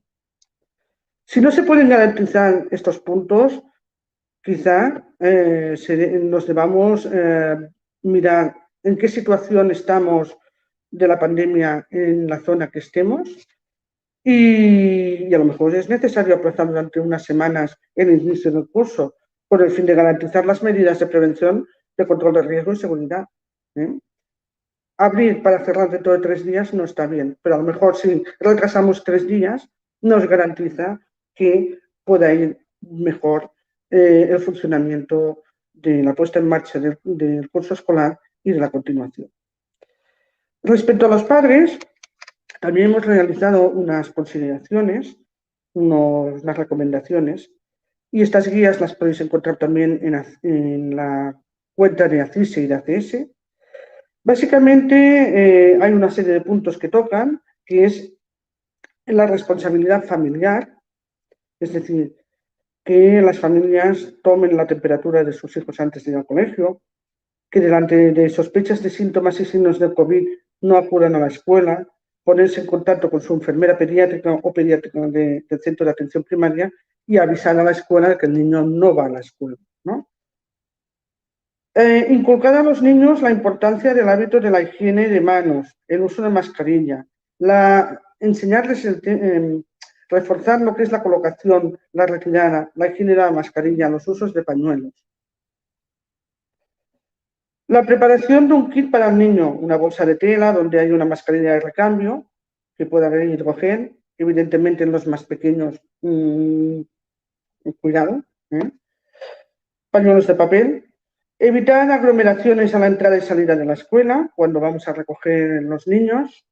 Si no se pueden garantizar estos puntos, quizá nos debamos mirar en qué situación estamos de la pandemia en la zona que estemos y a lo mejor es necesario aplazar durante unas semanas el inicio del curso con el fin de garantizar las medidas de prevención, de control de riesgo y seguridad. Abrir para cerrar dentro de 3 días no está bien, pero a lo mejor si retrasamos 3 días nos garantiza que pueda ir mejor el funcionamiento de la puesta en marcha del curso escolar y de la continuación. Respecto a los padres, también hemos realizado unas consideraciones, unas recomendaciones, y estas guías las podéis encontrar también en la cuenta de ACISE y de ACS. Básicamente hay una serie de puntos que tocan, que es la responsabilidad familiar, es decir, que las familias tomen la temperatura de sus hijos antes de ir al colegio, que delante de sospechas de síntomas y signos del COVID no acudan a la escuela, ponerse en contacto con su enfermera pediátrica o pediátrica del centro de atención primaria y avisar a la escuela de que el niño no va a la escuela, ¿no? Inculcar a los niños la importancia del hábito de la higiene de manos, el uso de mascarilla, enseñarles reforzar lo que es la colocación, la retirada, la higiene de la mascarilla, los usos de pañuelos. La preparación de un kit para el niño, una bolsa de tela donde hay una mascarilla de recambio, que pueda haber hidrogel, evidentemente en los más pequeños, cuidado, pañuelos de papel. Evitar aglomeraciones a la entrada y salida de la escuela cuando vamos a recoger los niños.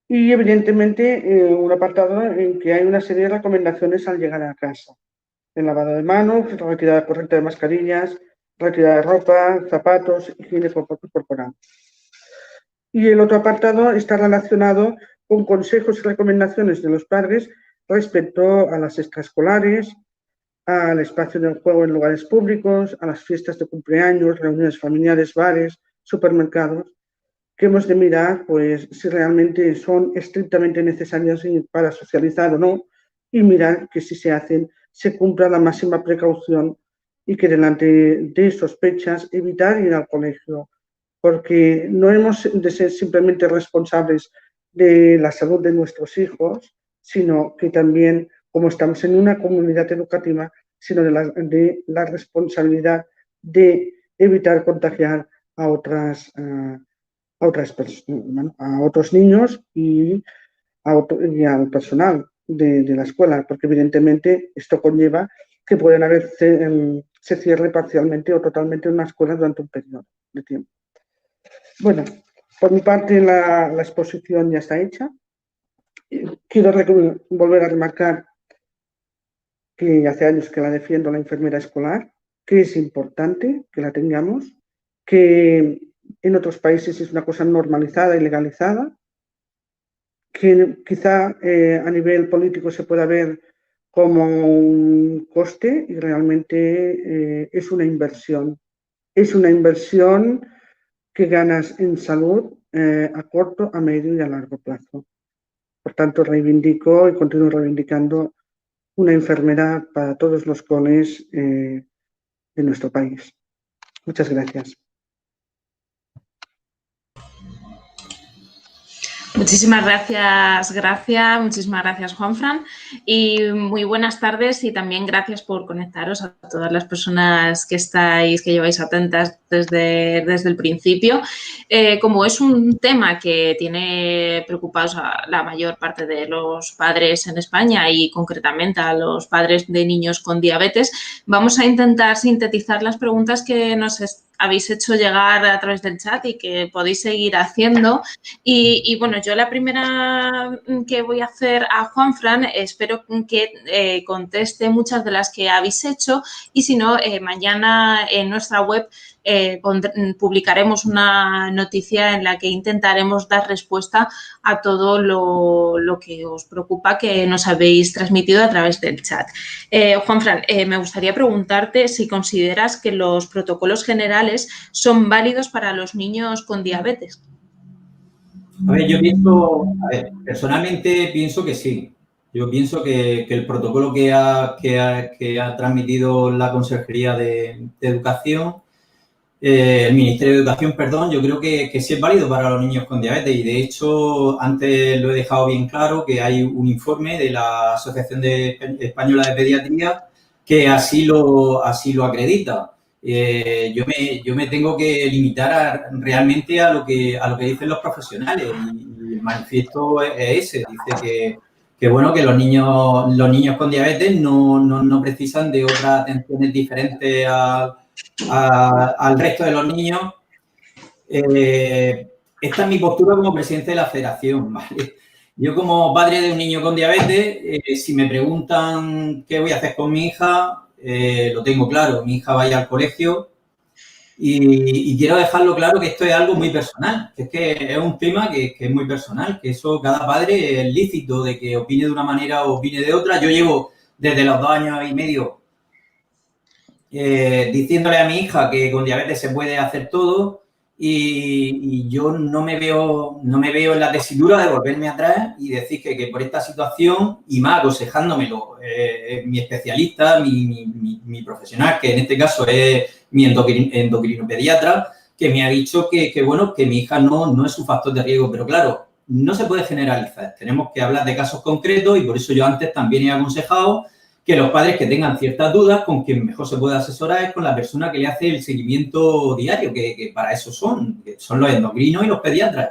Y, evidentemente, un apartado en que hay una serie de recomendaciones al llegar a casa. El lavado de manos, retirada correcta de mascarillas, retirada de ropa, zapatos, higiene corporal. Y el otro apartado está relacionado con consejos y recomendaciones de los padres respecto a las extraescolares, al espacio del juego en lugares públicos, a las fiestas de cumpleaños, reuniones familiares, bares, supermercados, que hemos de mirar pues, si realmente son estrictamente necesarias para socializar o no, y mirar que si se hacen, se cumpla la máxima precaución y que delante de sospechas evitar ir al colegio, porque no hemos de ser simplemente responsables de la salud de nuestros hijos, sino que también, como estamos en una comunidad educativa, sino de la responsabilidad de evitar contagiar a otros niños y al personal de la escuela, porque evidentemente esto conlleva que pueden se cierre parcialmente o totalmente una escuela durante un periodo de tiempo. Bueno, por mi parte la exposición ya está hecha. Quiero volver a remarcar que hace años que la defiendo, la enfermera escolar, que es importante que la tengamos, que en otros países es una cosa normalizada y legalizada, que quizá a nivel político se pueda ver como un coste y realmente es una inversión. Es una inversión que ganas en salud a corto, a medio y a largo plazo. Por tanto, reivindico y continúo reivindicando una enfermera para todos los coles de nuestro país. Muchas gracias. Muchísimas gracias, Gracia. Muchísimas gracias, Juanfran. Y muy buenas tardes y también gracias por conectaros a todas las personas que lleváis atentas desde el principio. Como es un tema que tiene preocupados a la mayor parte de los padres en España y concretamente a los padres de niños con diabetes, vamos a intentar sintetizar las preguntas que nos habéis hecho llegar a través del chat y que podéis seguir haciendo. Y bueno, yo la primera que voy a hacer a Juanfran, espero que conteste muchas de las que habéis hecho y si no, mañana en nuestra web publicaremos una noticia en la que intentaremos dar respuesta a todo lo que os preocupa que nos habéis transmitido a través del chat. Juanfran, me gustaría preguntarte si consideras que los protocolos generales son válidos para los niños con diabetes. A ver, personalmente pienso que sí. Yo pienso que el protocolo que ha transmitido la Consejería de Educación, el Ministerio de Educación, perdón, yo creo que sí es válido para los niños con diabetes y, de hecho, antes lo he dejado bien claro que hay un informe de la Asociación Española de Pediatría que así lo acredita. Yo me tengo que limitar realmente a lo que dicen los profesionales y el manifiesto es ese. Dice que bueno, que los niños con diabetes no precisan de otras atenciones diferentes al resto de los niños. Esta es mi postura como presidente de la federación, ¿vale? Yo, como padre de un niño con diabetes, si me preguntan qué voy a hacer con mi hija, lo tengo claro. Mi hija va a ir al colegio y quiero dejarlo claro que esto es algo muy personal, que es un tema que es muy personal, que eso cada padre es lícito de que opine de una manera o opine de otra. Yo llevo desde los 2 años y medio diciéndole a mi hija que con diabetes se puede hacer todo y yo no me veo en la tesitura de volverme atrás y decir que por esta situación, y más aconsejándomelo mi especialista, mi profesional, que en este caso es mi endocrinopediatra, que me ha dicho que mi hija no es un factor de riesgo. Pero claro, no se puede generalizar. Tenemos que hablar de casos concretos y por eso yo antes también he aconsejado que los padres que tengan ciertas dudas, con quien mejor se puede asesorar es con la persona que le hace el seguimiento diario, que para eso son los endocrinos y los pediatras.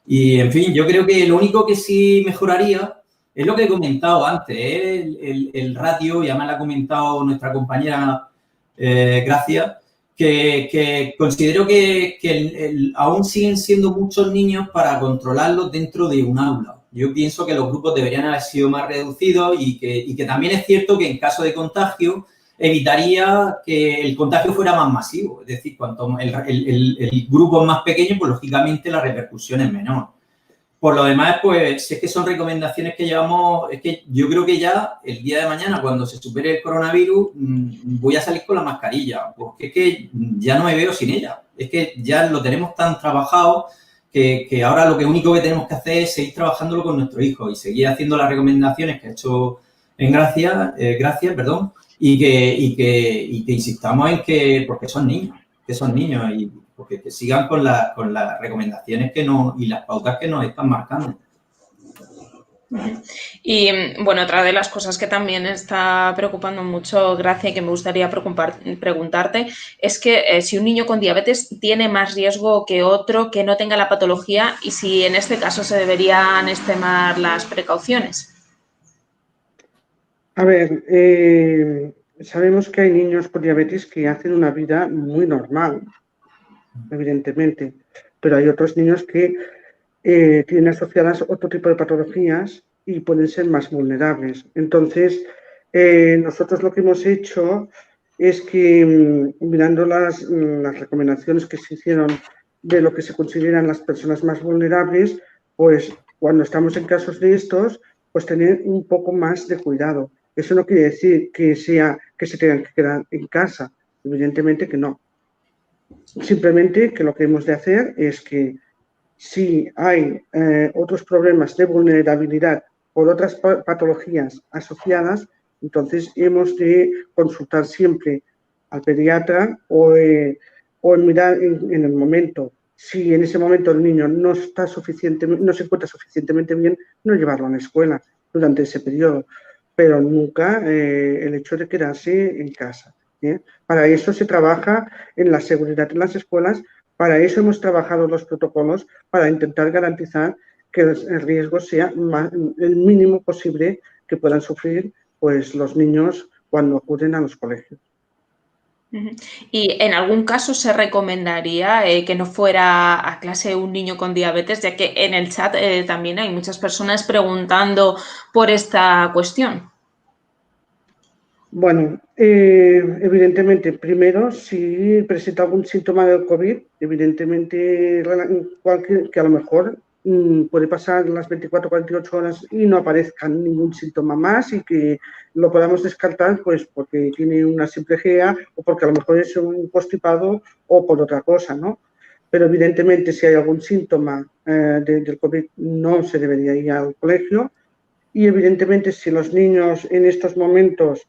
Y, en fin, yo creo que lo único que sí mejoraría es lo que he comentado antes, el ratio, y además lo ha comentado nuestra compañera Gracia, que considero que aún siguen siendo muchos niños para controlarlos dentro de un aula. Yo pienso que los grupos deberían haber sido más reducidos y que también es cierto que en caso de contagio evitaría que el contagio fuera más masivo. Es decir, cuanto el grupo es más pequeño, pues lógicamente la repercusión es menor. Por lo demás, pues es que son recomendaciones que llevamos, es que yo creo que ya el día de mañana, cuando se supere el coronavirus, voy a salir con la mascarilla, porque es que ya no me veo sin ella. Es que ya lo tenemos tan trabajado que ahora lo único que tenemos que hacer es seguir trabajándolo con nuestros hijos y seguir haciendo las recomendaciones que ha hecho en Gracias, y que insistamos en que, porque son niños, y porque que sigan con las recomendaciones y las pautas que nos están marcando. Y, bueno, otra de las cosas que también está preocupando mucho, Gracia, y que me gustaría preguntarte, es que si un niño con diabetes tiene más riesgo que otro que no tenga la patología y si en este caso se deberían extremar las precauciones. A ver, sabemos que hay niños con diabetes que hacen una vida muy normal, evidentemente, pero hay otros niños que tienen asociadas otro tipo de patologías y pueden ser más vulnerables. Entonces, nosotros lo que hemos hecho es que, mirando las recomendaciones que se hicieron de lo que se consideran las personas más vulnerables, pues cuando estamos en casos de estos, pues tener un poco más de cuidado. Eso no quiere decir que se tengan que quedar en casa, evidentemente que no. Simplemente que lo que hemos de hacer es que si hay otros problemas de vulnerabilidad por otras patologías asociadas, entonces hemos de consultar siempre al pediatra o mirar en el momento. Si en ese momento el niño no se encuentra suficientemente bien, no llevarlo a la escuela durante ese periodo, pero nunca el hecho de quedarse en casa. Para eso se trabaja en la seguridad en las escuelas. Para eso hemos trabajado los protocolos, para intentar garantizar que el riesgo sea el mínimo posible que puedan sufrir pues, los niños cuando acuden a los colegios. ¿Y en algún caso se recomendaría que no fuera a clase un niño con diabetes, ya que en el chat también hay muchas personas preguntando por esta cuestión? Bueno, evidentemente, primero, si presenta algún síntoma del COVID, evidentemente que a lo mejor puede pasar las 24 o 48 horas y no aparezca ningún síntoma más y que lo podamos descartar pues porque tiene una simple GEA o porque a lo mejor es un constipado o por otra cosa, ¿no? Pero evidentemente si hay algún síntoma del COVID no se debería ir al colegio y evidentemente si los niños en estos momentos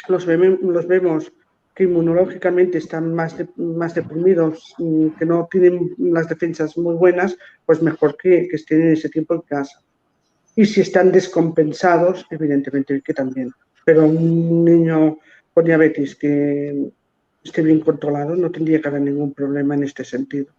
los vemos que inmunológicamente están más deprimidos, que no tienen las defensas muy buenas, pues mejor que estén en ese tiempo en casa. Y si están descompensados, evidentemente que también. Pero un niño con diabetes que esté bien controlado no tendría que haber ningún problema en este sentido.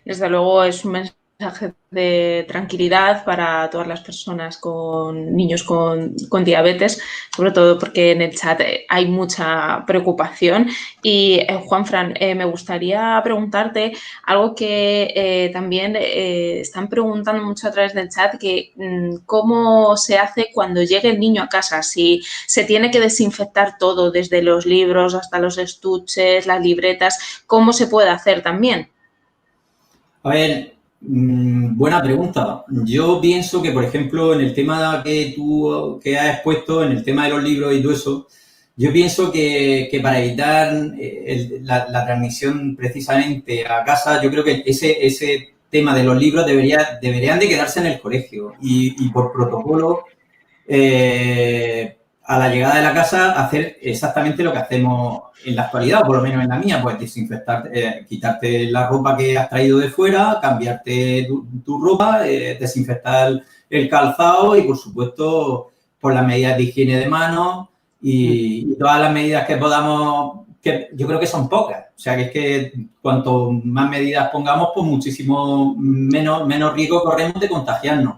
Desde luego es un mensaje de tranquilidad para todas las personas con niños con diabetes, sobre todo porque en el chat hay mucha preocupación. Y Juanfran, me gustaría preguntarte algo que también están preguntando mucho a través del chat, que cómo se hace cuando llegue el niño a casa, si se tiene que desinfectar todo, desde los libros hasta los estuches, las libretas, ¿cómo se puede hacer también? A ver, buena pregunta. Yo pienso que, por ejemplo, en el tema que has expuesto, en el tema de los libros y todo eso, yo pienso que para evitar la transmisión precisamente a casa, yo creo que ese tema de los libros deberían de quedarse en el colegio y por protocolo a la llegada de la casa hacer exactamente lo que hacemos en la actualidad, o por lo menos en la mía, pues desinfectar, quitarte la ropa que has traído de fuera, cambiarte tu ropa, desinfectar el calzado y, por supuesto, por las medidas de higiene de manos y todas las medidas que podamos, que yo creo que son pocas. O sea, que es que cuanto más medidas pongamos, pues muchísimo menos riesgo corremos de contagiarnos.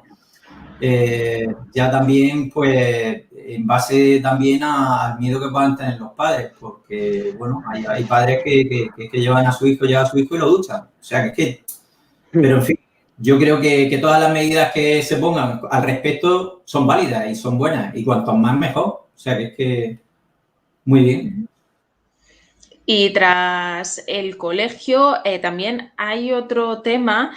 Ya también, pues, en base también al miedo que puedan tener los padres, porque, bueno, hay padres que llevan a su hijo y lo duchan. O sea, que es que, pero en fin, yo creo que todas las medidas que se pongan al respecto son válidas y son buenas, y cuanto más mejor. O sea, que es que, muy bien. Y tras el colegio también hay otro tema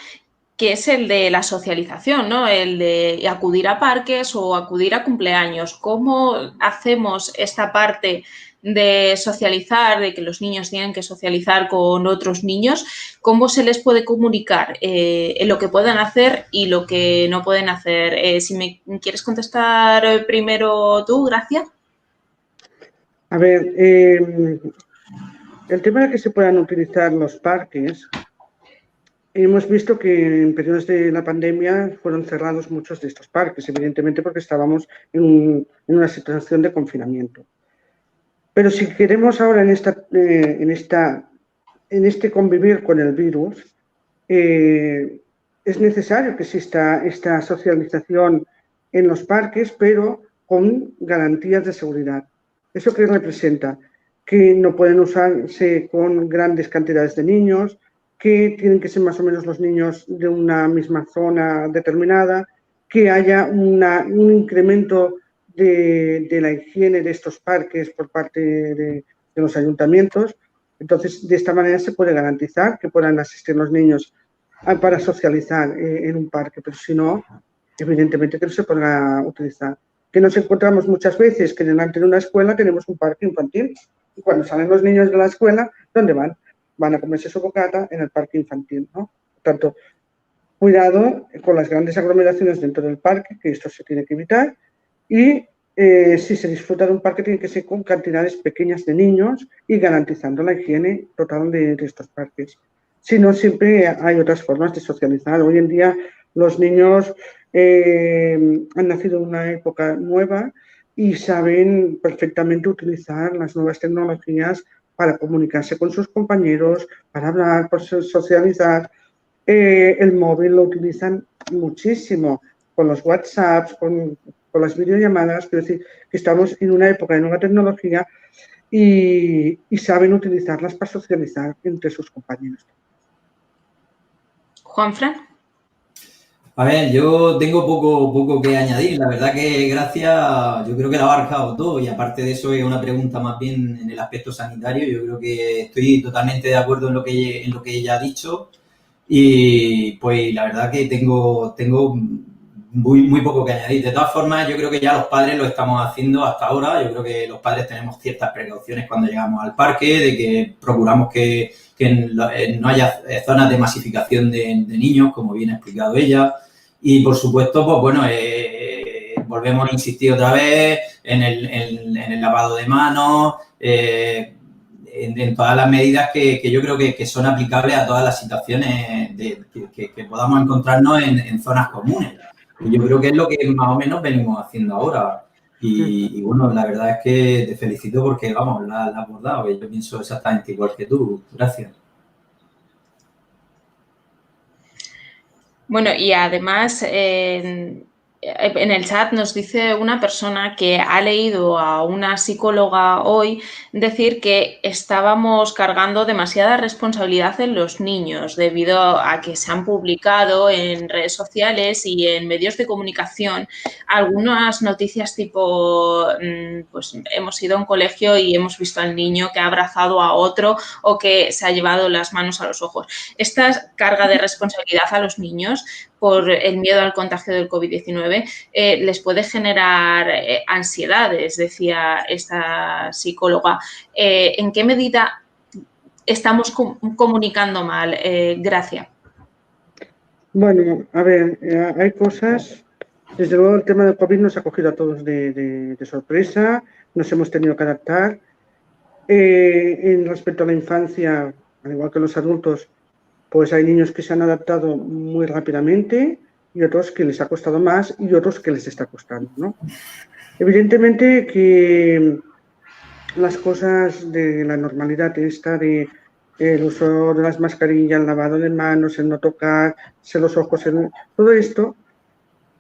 que es el de la socialización, ¿no? El de acudir a parques o acudir a cumpleaños. ¿Cómo hacemos esta parte de socializar, de que los niños tienen que socializar con otros niños? ¿Cómo se les puede comunicar lo que pueden hacer y lo que no pueden hacer? Si me quieres contestar primero tú, Gracia. A ver, el tema de que se puedan utilizar los parques, hemos visto que en periodos de la pandemia fueron cerrados muchos de estos parques, evidentemente porque estábamos en una situación de confinamiento. Pero si queremos ahora en este convivir con el virus, es necesario que exista esta socialización en los parques, pero con garantías de seguridad. ¿Eso qué representa? Que no pueden usarse con grandes cantidades de niños, que tienen que ser más o menos los niños de una misma zona determinada, que haya un incremento de la higiene de estos parques por parte de los ayuntamientos. Entonces, de esta manera se puede garantizar que puedan asistir los niños para socializar en un parque, pero si no, evidentemente que no se podrá utilizar. Que nos encontramos muchas veces que delante de una escuela tenemos un parque infantil y cuando salen los niños de la escuela, ¿dónde van? Van a comerse su bocata en el parque infantil, ¿no? Por tanto, cuidado con las grandes aglomeraciones dentro del parque, que esto se tiene que evitar, y si se disfruta de un parque tiene que ser con cantidades pequeñas de niños y garantizando la higiene total de estos parques. Si no, siempre hay otras formas de socializar. Hoy en día los niños han nacido en una época nueva y saben perfectamente utilizar las nuevas tecnologías para comunicarse con sus compañeros, para hablar, para socializar. El móvil lo utilizan muchísimo con los WhatsApps, con las videollamadas. Quiero decir que estamos en una época de nueva tecnología y saben utilizarlas para socializar entre sus compañeros. Juanfran. A ver, yo tengo poco que añadir. La verdad que Gracia, yo creo que lo ha abarcado todo y aparte de eso es una pregunta más bien en el aspecto sanitario. Yo creo que estoy totalmente de acuerdo en lo que ella ha dicho y pues la verdad que tengo muy poco que añadir. De todas formas, yo creo que ya los padres lo estamos haciendo hasta ahora. Yo creo que los padres tenemos ciertas precauciones cuando llegamos al parque, de que procuramos que no haya zonas de masificación de niños, como bien ha explicado ella. Y, por supuesto, pues bueno, volvemos a insistir otra vez en el lavado de manos, en todas las medidas que yo creo que son aplicables a todas las situaciones que podamos encontrarnos en zonas comunes. Y yo creo que es lo que más o menos venimos haciendo ahora. Y bueno, la verdad es que te felicito porque, vamos, la has abordado. Yo pienso exactamente igual que tú. Gracias. Bueno, y además en el chat nos dice una persona que ha leído a una psicóloga hoy decir que estábamos cargando demasiada responsabilidad en los niños debido a que se han publicado en redes sociales y en medios de comunicación algunas noticias tipo, pues hemos ido a un colegio y hemos visto al niño que ha abrazado a otro o que se ha llevado las manos a los ojos. Esta carga de responsabilidad a los niños por el miedo al contagio del COVID-19 les puede generar ansiedades, decía esta psicóloga. ¿En qué medida estamos comunicando mal? Gracia. Bueno, a ver, hay cosas Desde luego el tema del COVID nos ha cogido a todos de sorpresa, nos hemos tenido que adaptar. En respecto a la infancia, al igual que los adultos, pues hay niños que se han adaptado muy rápidamente y otros que les ha costado más y otros que les está costando, ¿no? Evidentemente que las cosas de la normalidad esta de el uso de las mascarillas, el lavado de manos, el no tocarse los ojos, todo esto,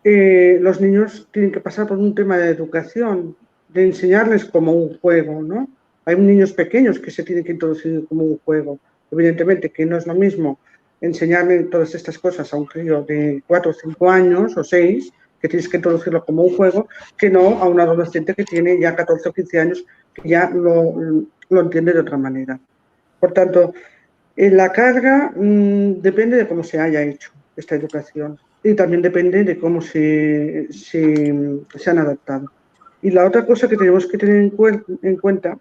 los niños tienen que pasar por un tema de educación, de enseñarles como un juego, ¿no? Hay niños pequeños que se tienen que introducir como un juego. Evidentemente que no es lo mismo enseñarle todas estas cosas a un crío de 4 o 5 años o 6, que tienes que introducirlo como un juego, que no a un adolescente que tiene ya 14 o 15 años, que ya lo entiende de otra manera. Por tanto, la carga depende de cómo se haya hecho esta educación y también depende de cómo se han adaptado. Y la otra cosa que tenemos que tener en cuenta,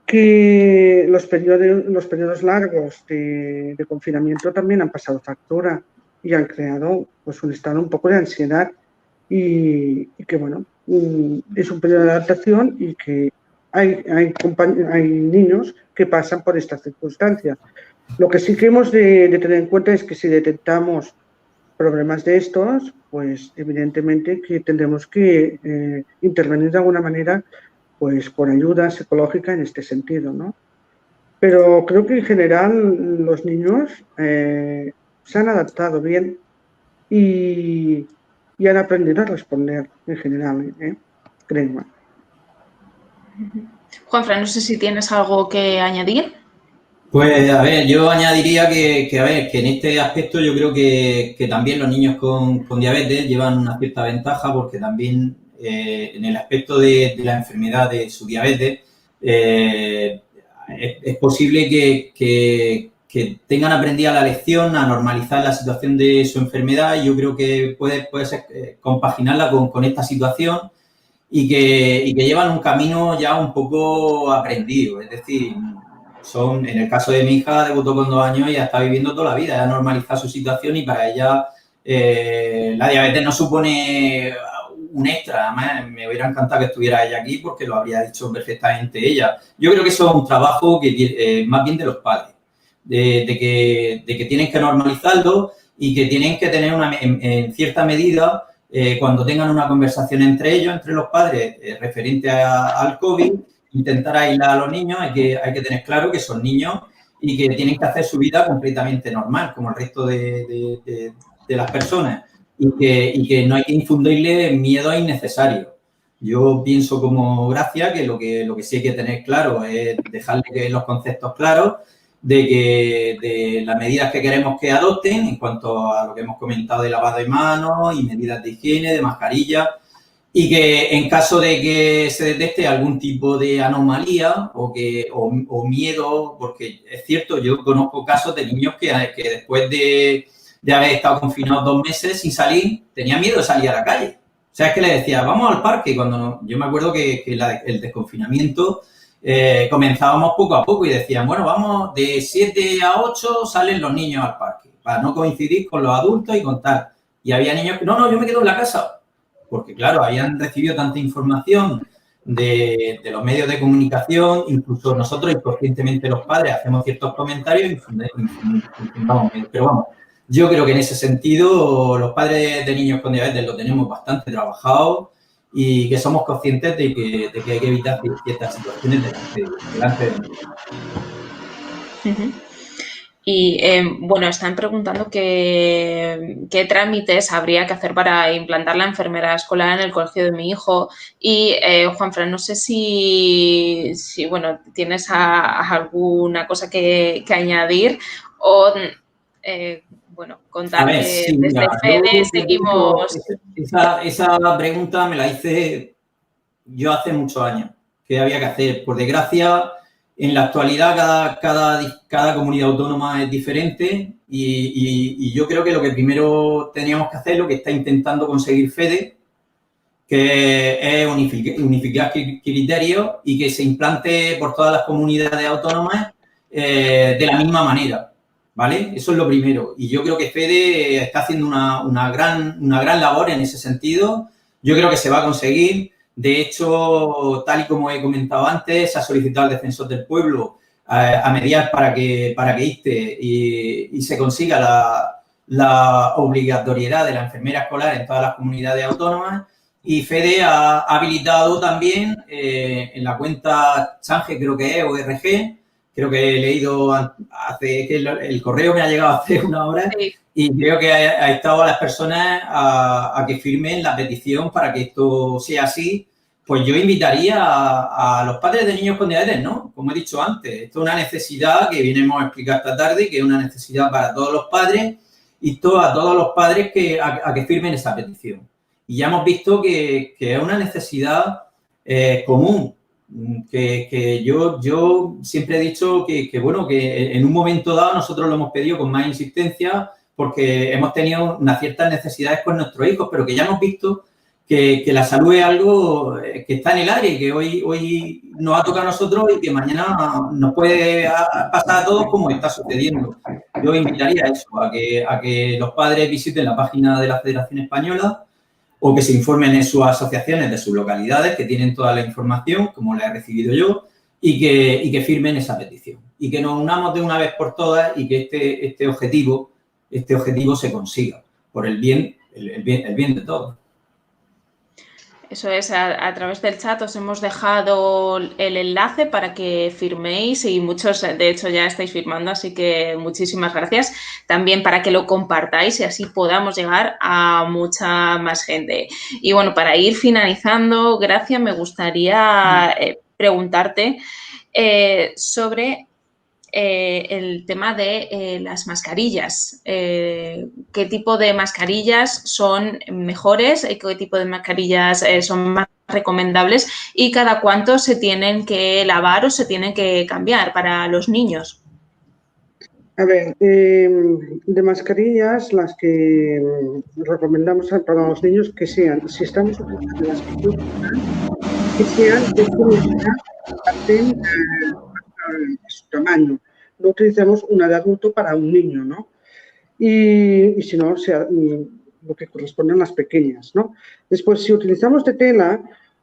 que los periodos largos de confinamiento también han pasado factura y han creado pues, un estado un poco de ansiedad y que, bueno, es un periodo de adaptación y que hay niños que pasan por estas circunstancias. Lo que sí que hemos de tener en cuenta es que si detectamos problemas de estos, pues evidentemente que tendremos que intervenir de alguna manera pues con ayuda psicológica en este sentido, ¿no? Pero creo que en general los niños se han adaptado bien y han aprendido a responder en general, creo. Juanfran, no sé si tienes algo que añadir. Pues a ver, yo añadiría que en este aspecto yo creo que también los niños con diabetes llevan una cierta ventaja porque también en el aspecto de la enfermedad de su diabetes es posible que tengan aprendida la lección a normalizar la situación de su enfermedad y yo creo que puede ser compaginarla con esta situación y que llevan un camino ya un poco aprendido, es decir, en el caso de mi hija, debutó con 2 años y ya está viviendo toda la vida, ya ha normalizado su situación y para ella la diabetes no supone un extra. Además, me hubiera encantado que estuviera ella aquí porque lo habría dicho perfectamente ella. Yo creo que eso es un trabajo que más bien de los padres, de que tienen que normalizarlo y que tienen que tener en cierta medida, cuando tengan una conversación entre ellos, entre los padres, referente al COVID, intentar aislar a los niños, hay que tener claro que son niños y que tienen que hacer su vida completamente normal, como el resto de las personas, y que no hay que infundirle miedo innecesario. Yo pienso como Gracia que lo que sí hay que tener claro es dejarle los conceptos claros de las medidas que queremos que adopten en cuanto a lo que hemos comentado de lavado de manos y medidas de higiene, de mascarilla, y que en caso de que se detecte algún tipo de anomalía o miedo, porque es cierto, yo conozco casos de niños que después de haber estado confinados 2 meses sin salir, tenían miedo de salir a la calle. O sea, es que le decía, vamos al parque, yo me acuerdo que el desconfinamiento comenzábamos poco a poco y decían, bueno, vamos de 7 a 8 salen los niños al parque, para no coincidir con los adultos y con tal. Y había niños que, no, yo me quedo en la casa. Porque, claro, habían recibido tanta información de los medios de comunicación, incluso nosotros inconscientemente los padres hacemos ciertos comentarios y infundamos miedo. Pero vamos, yo creo que en ese sentido los padres de niños con diabetes lo tenemos bastante trabajado y que somos conscientes de que hay que evitar ciertas situaciones delante de nosotros. Y, bueno, están preguntando qué trámites habría que hacer para implantar la enfermera escolar en el colegio de mi hijo. Y, Juanfran, no sé si bueno, tienes alguna cosa que añadir o, bueno, contar que desde FEDE seguimos... Esa pregunta me la hice yo hace muchos años. ¿Qué había que hacer? Por desgracia... En la actualidad, cada comunidad autónoma es diferente y yo creo que lo que primero teníamos que hacer es lo que está intentando conseguir FEDE, que es unificar criterios y que se implante por todas las comunidades autónomas de la misma manera. ¿vale? Eso es lo primero. Y yo creo que Fede está haciendo una gran labor en ese sentido. Yo creo que se va a conseguir. De hecho, tal y como he comentado antes, se ha solicitado al Defensor del Pueblo a mediar para que ISTE y se consiga la obligatoriedad de la enfermera escolar en todas las comunidades autónomas. Y Fede ha habilitado también en la cuenta Change, creo que es, ORG, creo que he leído hace que el correo me ha llegado hace una hora, sí. Y creo que ha estado a las personas a que firmen la petición para que esto sea así. Pues yo invitaría a los padres de niños con diabetes, ¿no? Como he dicho antes, esto es una necesidad que venimos a explicar esta tarde, que es una necesidad para todos los padres y a todos los padres a que firmen esa petición. Y ya hemos visto que es una necesidad común, que yo siempre he dicho que en un momento dado nosotros lo hemos pedido con más insistencia porque hemos tenido unas ciertas necesidades con nuestros hijos, pero que ya hemos visto que la salud es algo que está en el aire y que hoy nos ha tocado a nosotros y que mañana nos puede pasar a todos como está sucediendo. Yo invitaría a eso, a que los padres visiten la página de la Federación Española o que se informen en sus asociaciones de sus localidades, que tienen toda la información, como la he recibido yo, y que firmen esa petición. Y que nos unamos de una vez por todas y que este objetivo se consiga por el bien de todos. Eso es, a través del chat os hemos dejado el enlace para que firméis y muchos, de hecho, ya estáis firmando, así que muchísimas gracias. También para que lo compartáis y así podamos llegar a mucha más gente. Y bueno, para ir finalizando, Gracia, me gustaría preguntarte sobre el tema de las mascarillas. ¿Qué tipo de mascarillas son mejores? ¿Qué tipo de mascarillas son más recomendables? ¿Y cada cuánto se tienen que lavar o se tienen que cambiar para los niños? A ver, de mascarillas, las que recomendamos para los niños que sean, si estamos utilizando las que sean de su tamaño. No utilicemos una de adulto para un niño, ¿no? Y si no, sea lo que corresponden a las pequeñas, ¿no? Después, si utilizamos de tela,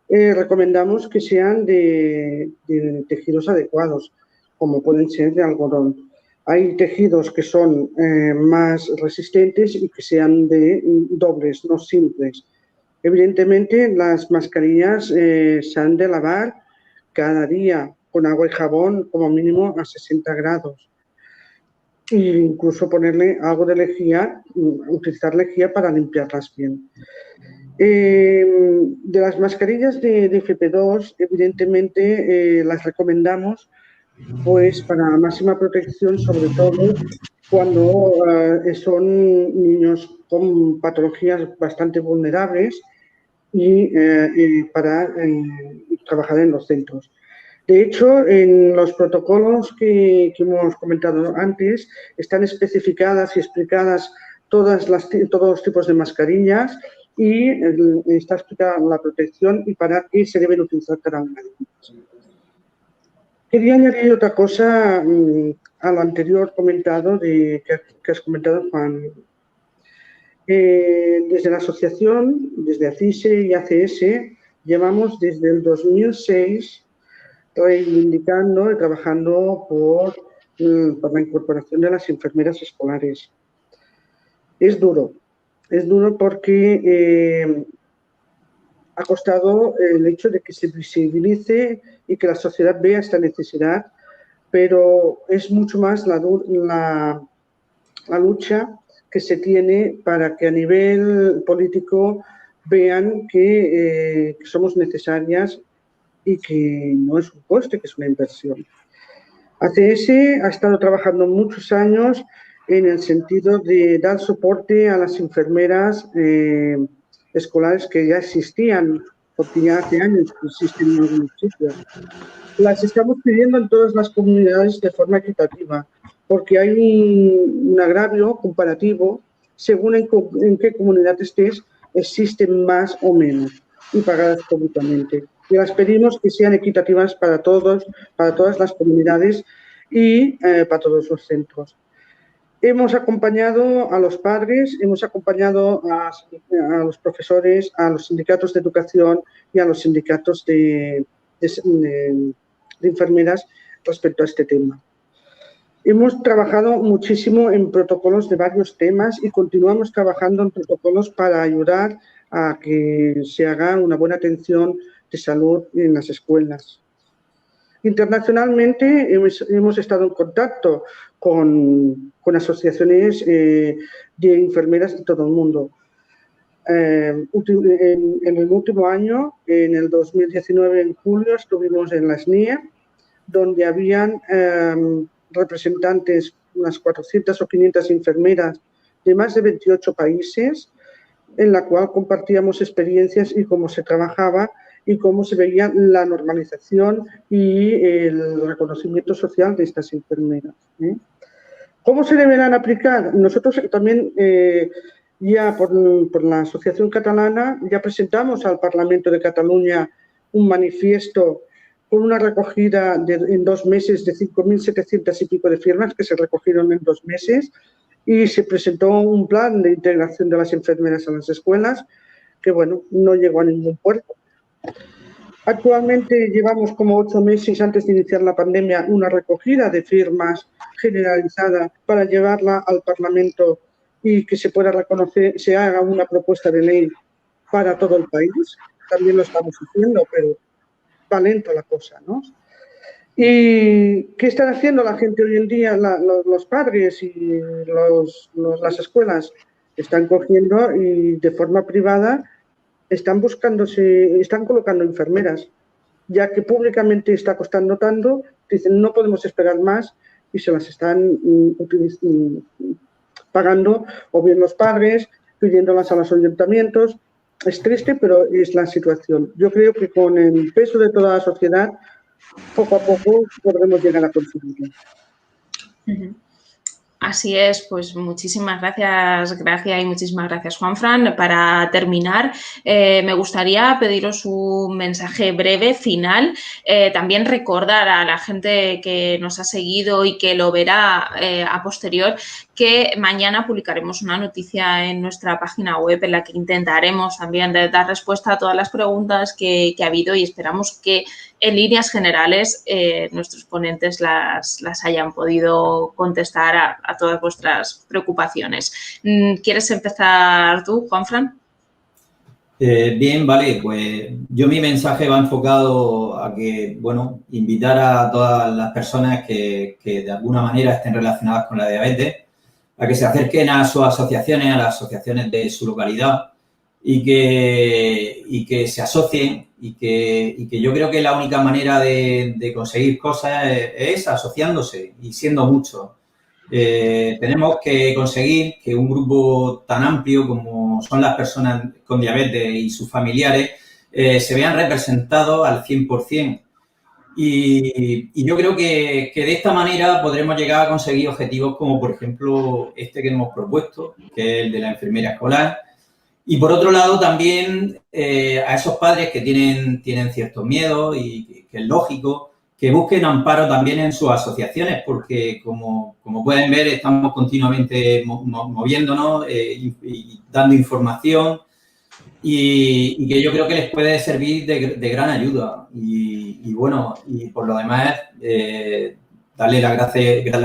recomendamos que sean de tejidos adecuados, como pueden ser de algodón. Hay tejidos que son más resistentes y que sean de dobles, no simples. Evidentemente, las mascarillas se han de lavar cada día con agua y jabón como mínimo a 60 grados. E incluso ponerle algo de lejía, utilizar lejía para limpiarlas bien. De las mascarillas de FP2, evidentemente las recomendamos pues para máxima protección, sobre todo cuando son niños con patologías bastante vulnerables y para trabajar en los centros. De hecho, en los protocolos que hemos comentado antes, están especificadas y explicadas todos los tipos de mascarillas y está explicada la protección y para qué se deben utilizar cada una de ellas. Quería añadir otra cosa a lo anterior comentado que has comentado, Juan. Desde la asociación, desde ACISE y ACS, llevamos desde el 2006 reivindicando y trabajando por la incorporación de las enfermeras escolares. Es duro porque ha costado el hecho de que se visibilice y que la sociedad vea esta necesidad, pero es mucho más la lucha que se tiene para que a nivel político vean que somos necesarias y que no es un coste, que es una inversión. ACS ha estado trabajando muchos años en el sentido de dar soporte a las enfermeras escolares que ya existían, porque ya hace años que existen en algunos sitios. Las estamos pidiendo en todas las comunidades de forma equitativa, porque hay un agravio comparativo según en qué comunidad estés, existen más o menos y pagadas públicamente. Y las pedimos que sean equitativas para todas las comunidades y para todos los centros. Hemos acompañado a los padres, hemos acompañado a los profesores, a los sindicatos de educación y a los sindicatos de enfermeras respecto a este tema. Hemos trabajado muchísimo en protocolos de varios temas y continuamos trabajando en protocolos para ayudar a que se haga una buena atención de salud en las escuelas. Internacionalmente hemos estado en contacto con asociaciones de enfermeras de todo el mundo. En el último año, en el 2019, en julio, estuvimos en la SNIE, donde habían representantes, unas 400 o 500 enfermeras de más de 28 países, en la cual compartíamos experiencias y cómo se trabajaba y cómo se veía la normalización y el reconocimiento social de estas enfermeras. ¿Cómo se deberán aplicar? Nosotros también, ya por la Asociación Catalana, ya presentamos al Parlamento de Cataluña un manifiesto con una recogida en 2 meses de 5.700 y pico de firmas que se recogieron en 2 meses, y se presentó un plan de integración de las enfermeras a las escuelas que, bueno, no llegó a ningún puerto. Actualmente llevamos como 8 meses antes de iniciar la pandemia una recogida de firmas generalizada para llevarla al Parlamento y que se pueda reconocer, se haga una propuesta de ley para todo el país. También lo estamos haciendo, pero va lento la cosa, ¿no? ¿Y qué están haciendo la gente hoy en día, los padres y las escuelas? Están cogiendo y de forma privada están colocando enfermeras, ya que públicamente está costando tanto, dicen no podemos esperar más y se las están pagando, o bien los padres, pidiéndolas a los ayuntamientos. Es triste, pero es la situación. Yo creo que con el peso de toda la sociedad, poco a poco podremos llegar a conseguirlo. Así es, pues muchísimas gracias, Gracia, y muchísimas gracias, Juanfran. Para terminar, me gustaría pediros un mensaje breve, final. También recordar a la gente que nos ha seguido y que lo verá a posterior que mañana publicaremos una noticia en nuestra página web en la que intentaremos también dar respuesta a todas las preguntas que ha habido, y esperamos que en líneas generales nuestros ponentes las hayan podido contestar a todas vuestras preocupaciones. ¿Quieres empezar tú, Juanfran? Bien, vale, pues yo mi mensaje va enfocado a que, bueno, invitar a todas las personas que de alguna manera estén relacionadas con la diabetes a que se acerquen a sus asociaciones, a las asociaciones de su localidad y que se asocien y que yo creo que la única manera de conseguir cosas es asociándose y siendo muchos. Tenemos que conseguir que un grupo tan amplio como son las personas con diabetes y sus familiares se vean representados al 100%. Y yo creo que de esta manera podremos llegar a conseguir objetivos como, por ejemplo, este que hemos propuesto, que es el de la enfermera escolar. Y, por otro lado, también a esos padres que tienen ciertos miedos y que es lógico, que busquen amparo también en sus asociaciones, porque, como pueden ver, estamos continuamente moviéndonos y dando información y que yo creo que les puede servir de gran ayuda. Y bueno, y por lo demás, darle la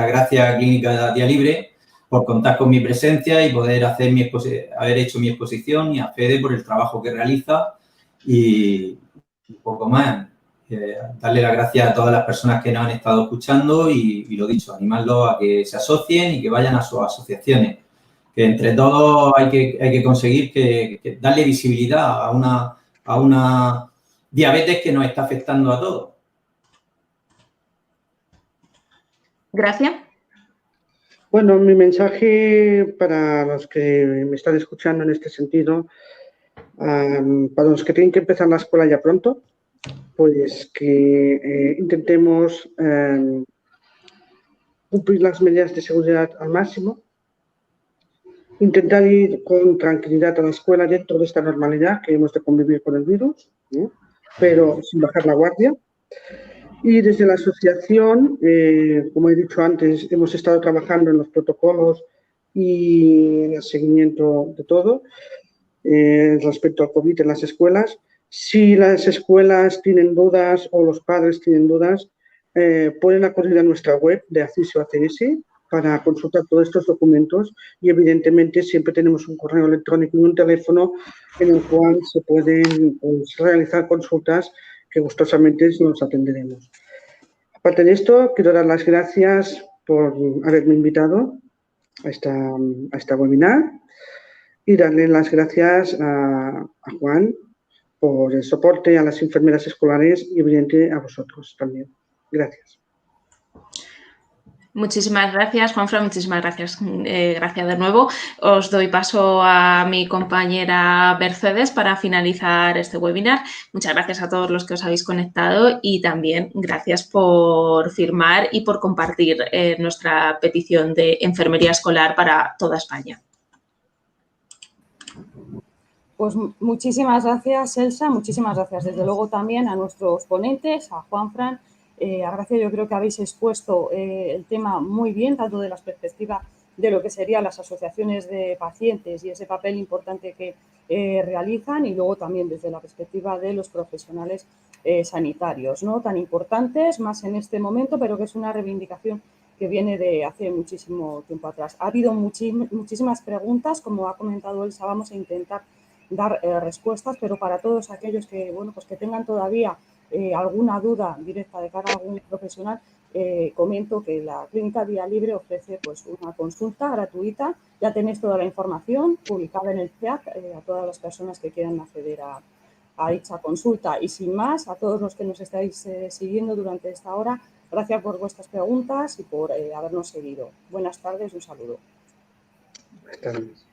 gracia a Clínica Día Libre por contar con mi presencia y poder haber hecho mi exposición, y a Fede por el trabajo que realiza y poco más. Darle las gracias a todas las personas que nos han estado escuchando y lo dicho, animarlos a que se asocien y que vayan a sus asociaciones. Que entre todos hay que conseguir que darle visibilidad a una diabetes que nos está afectando a todos. Gracias. Bueno, mi mensaje para los que me están escuchando en este sentido, para los que tienen que empezar la escuela ya pronto, pues que intentemos cumplir las medidas de seguridad al máximo, intentar ir con tranquilidad a la escuela dentro de esta normalidad que hemos de convivir con el virus, pero sin bajar la guardia. Y desde la asociación, como he dicho antes, hemos estado trabajando en los protocolos y en el seguimiento de todo respecto al COVID en las escuelas. Si las escuelas tienen dudas o los padres tienen dudas, pueden acudir a nuestra web de Acceso ACS para consultar todos estos documentos y, evidentemente, siempre tenemos un correo electrónico y un teléfono en el cual se pueden realizar consultas que gustosamente nos atenderemos. Aparte de esto, quiero dar las gracias por haberme invitado a esta webinar y darle las gracias a Juan por el soporte, a las enfermeras escolares y, evidentemente, a vosotros también. Gracias. Muchísimas gracias, Juanfran, muchísimas gracias. Gracias de nuevo. Os doy paso a mi compañera Mercedes para finalizar este webinar. Muchas gracias a todos los que os habéis conectado y también gracias por firmar y por compartir nuestra petición de enfermería escolar para toda España. Pues muchísimas gracias, Elsa, muchísimas gracias desde luego también a nuestros ponentes, a Juanfran, a Gracia. Yo creo que habéis expuesto el tema muy bien, tanto de la perspectiva de lo que serían las asociaciones de pacientes y ese papel importante que realizan, y luego también desde la perspectiva de los profesionales sanitarios, ¿no? Tan importantes, más en este momento, pero que es una reivindicación que viene de hace muchísimo tiempo atrás. Ha habido muchísimas preguntas, como ha comentado Elsa, vamos a intentar dar respuestas, pero para todos aquellos que, bueno, pues que tengan todavía alguna duda directa de cara a algún profesional, comento que la Clínica Vía Libre ofrece pues una consulta gratuita. Ya tenéis toda la información publicada en el chat a todas las personas que quieran acceder a dicha consulta. Y sin más, a todos los que nos estáis siguiendo durante esta hora, gracias por vuestras preguntas y por habernos seguido. Buenas tardes, un saludo. Buenas tardes.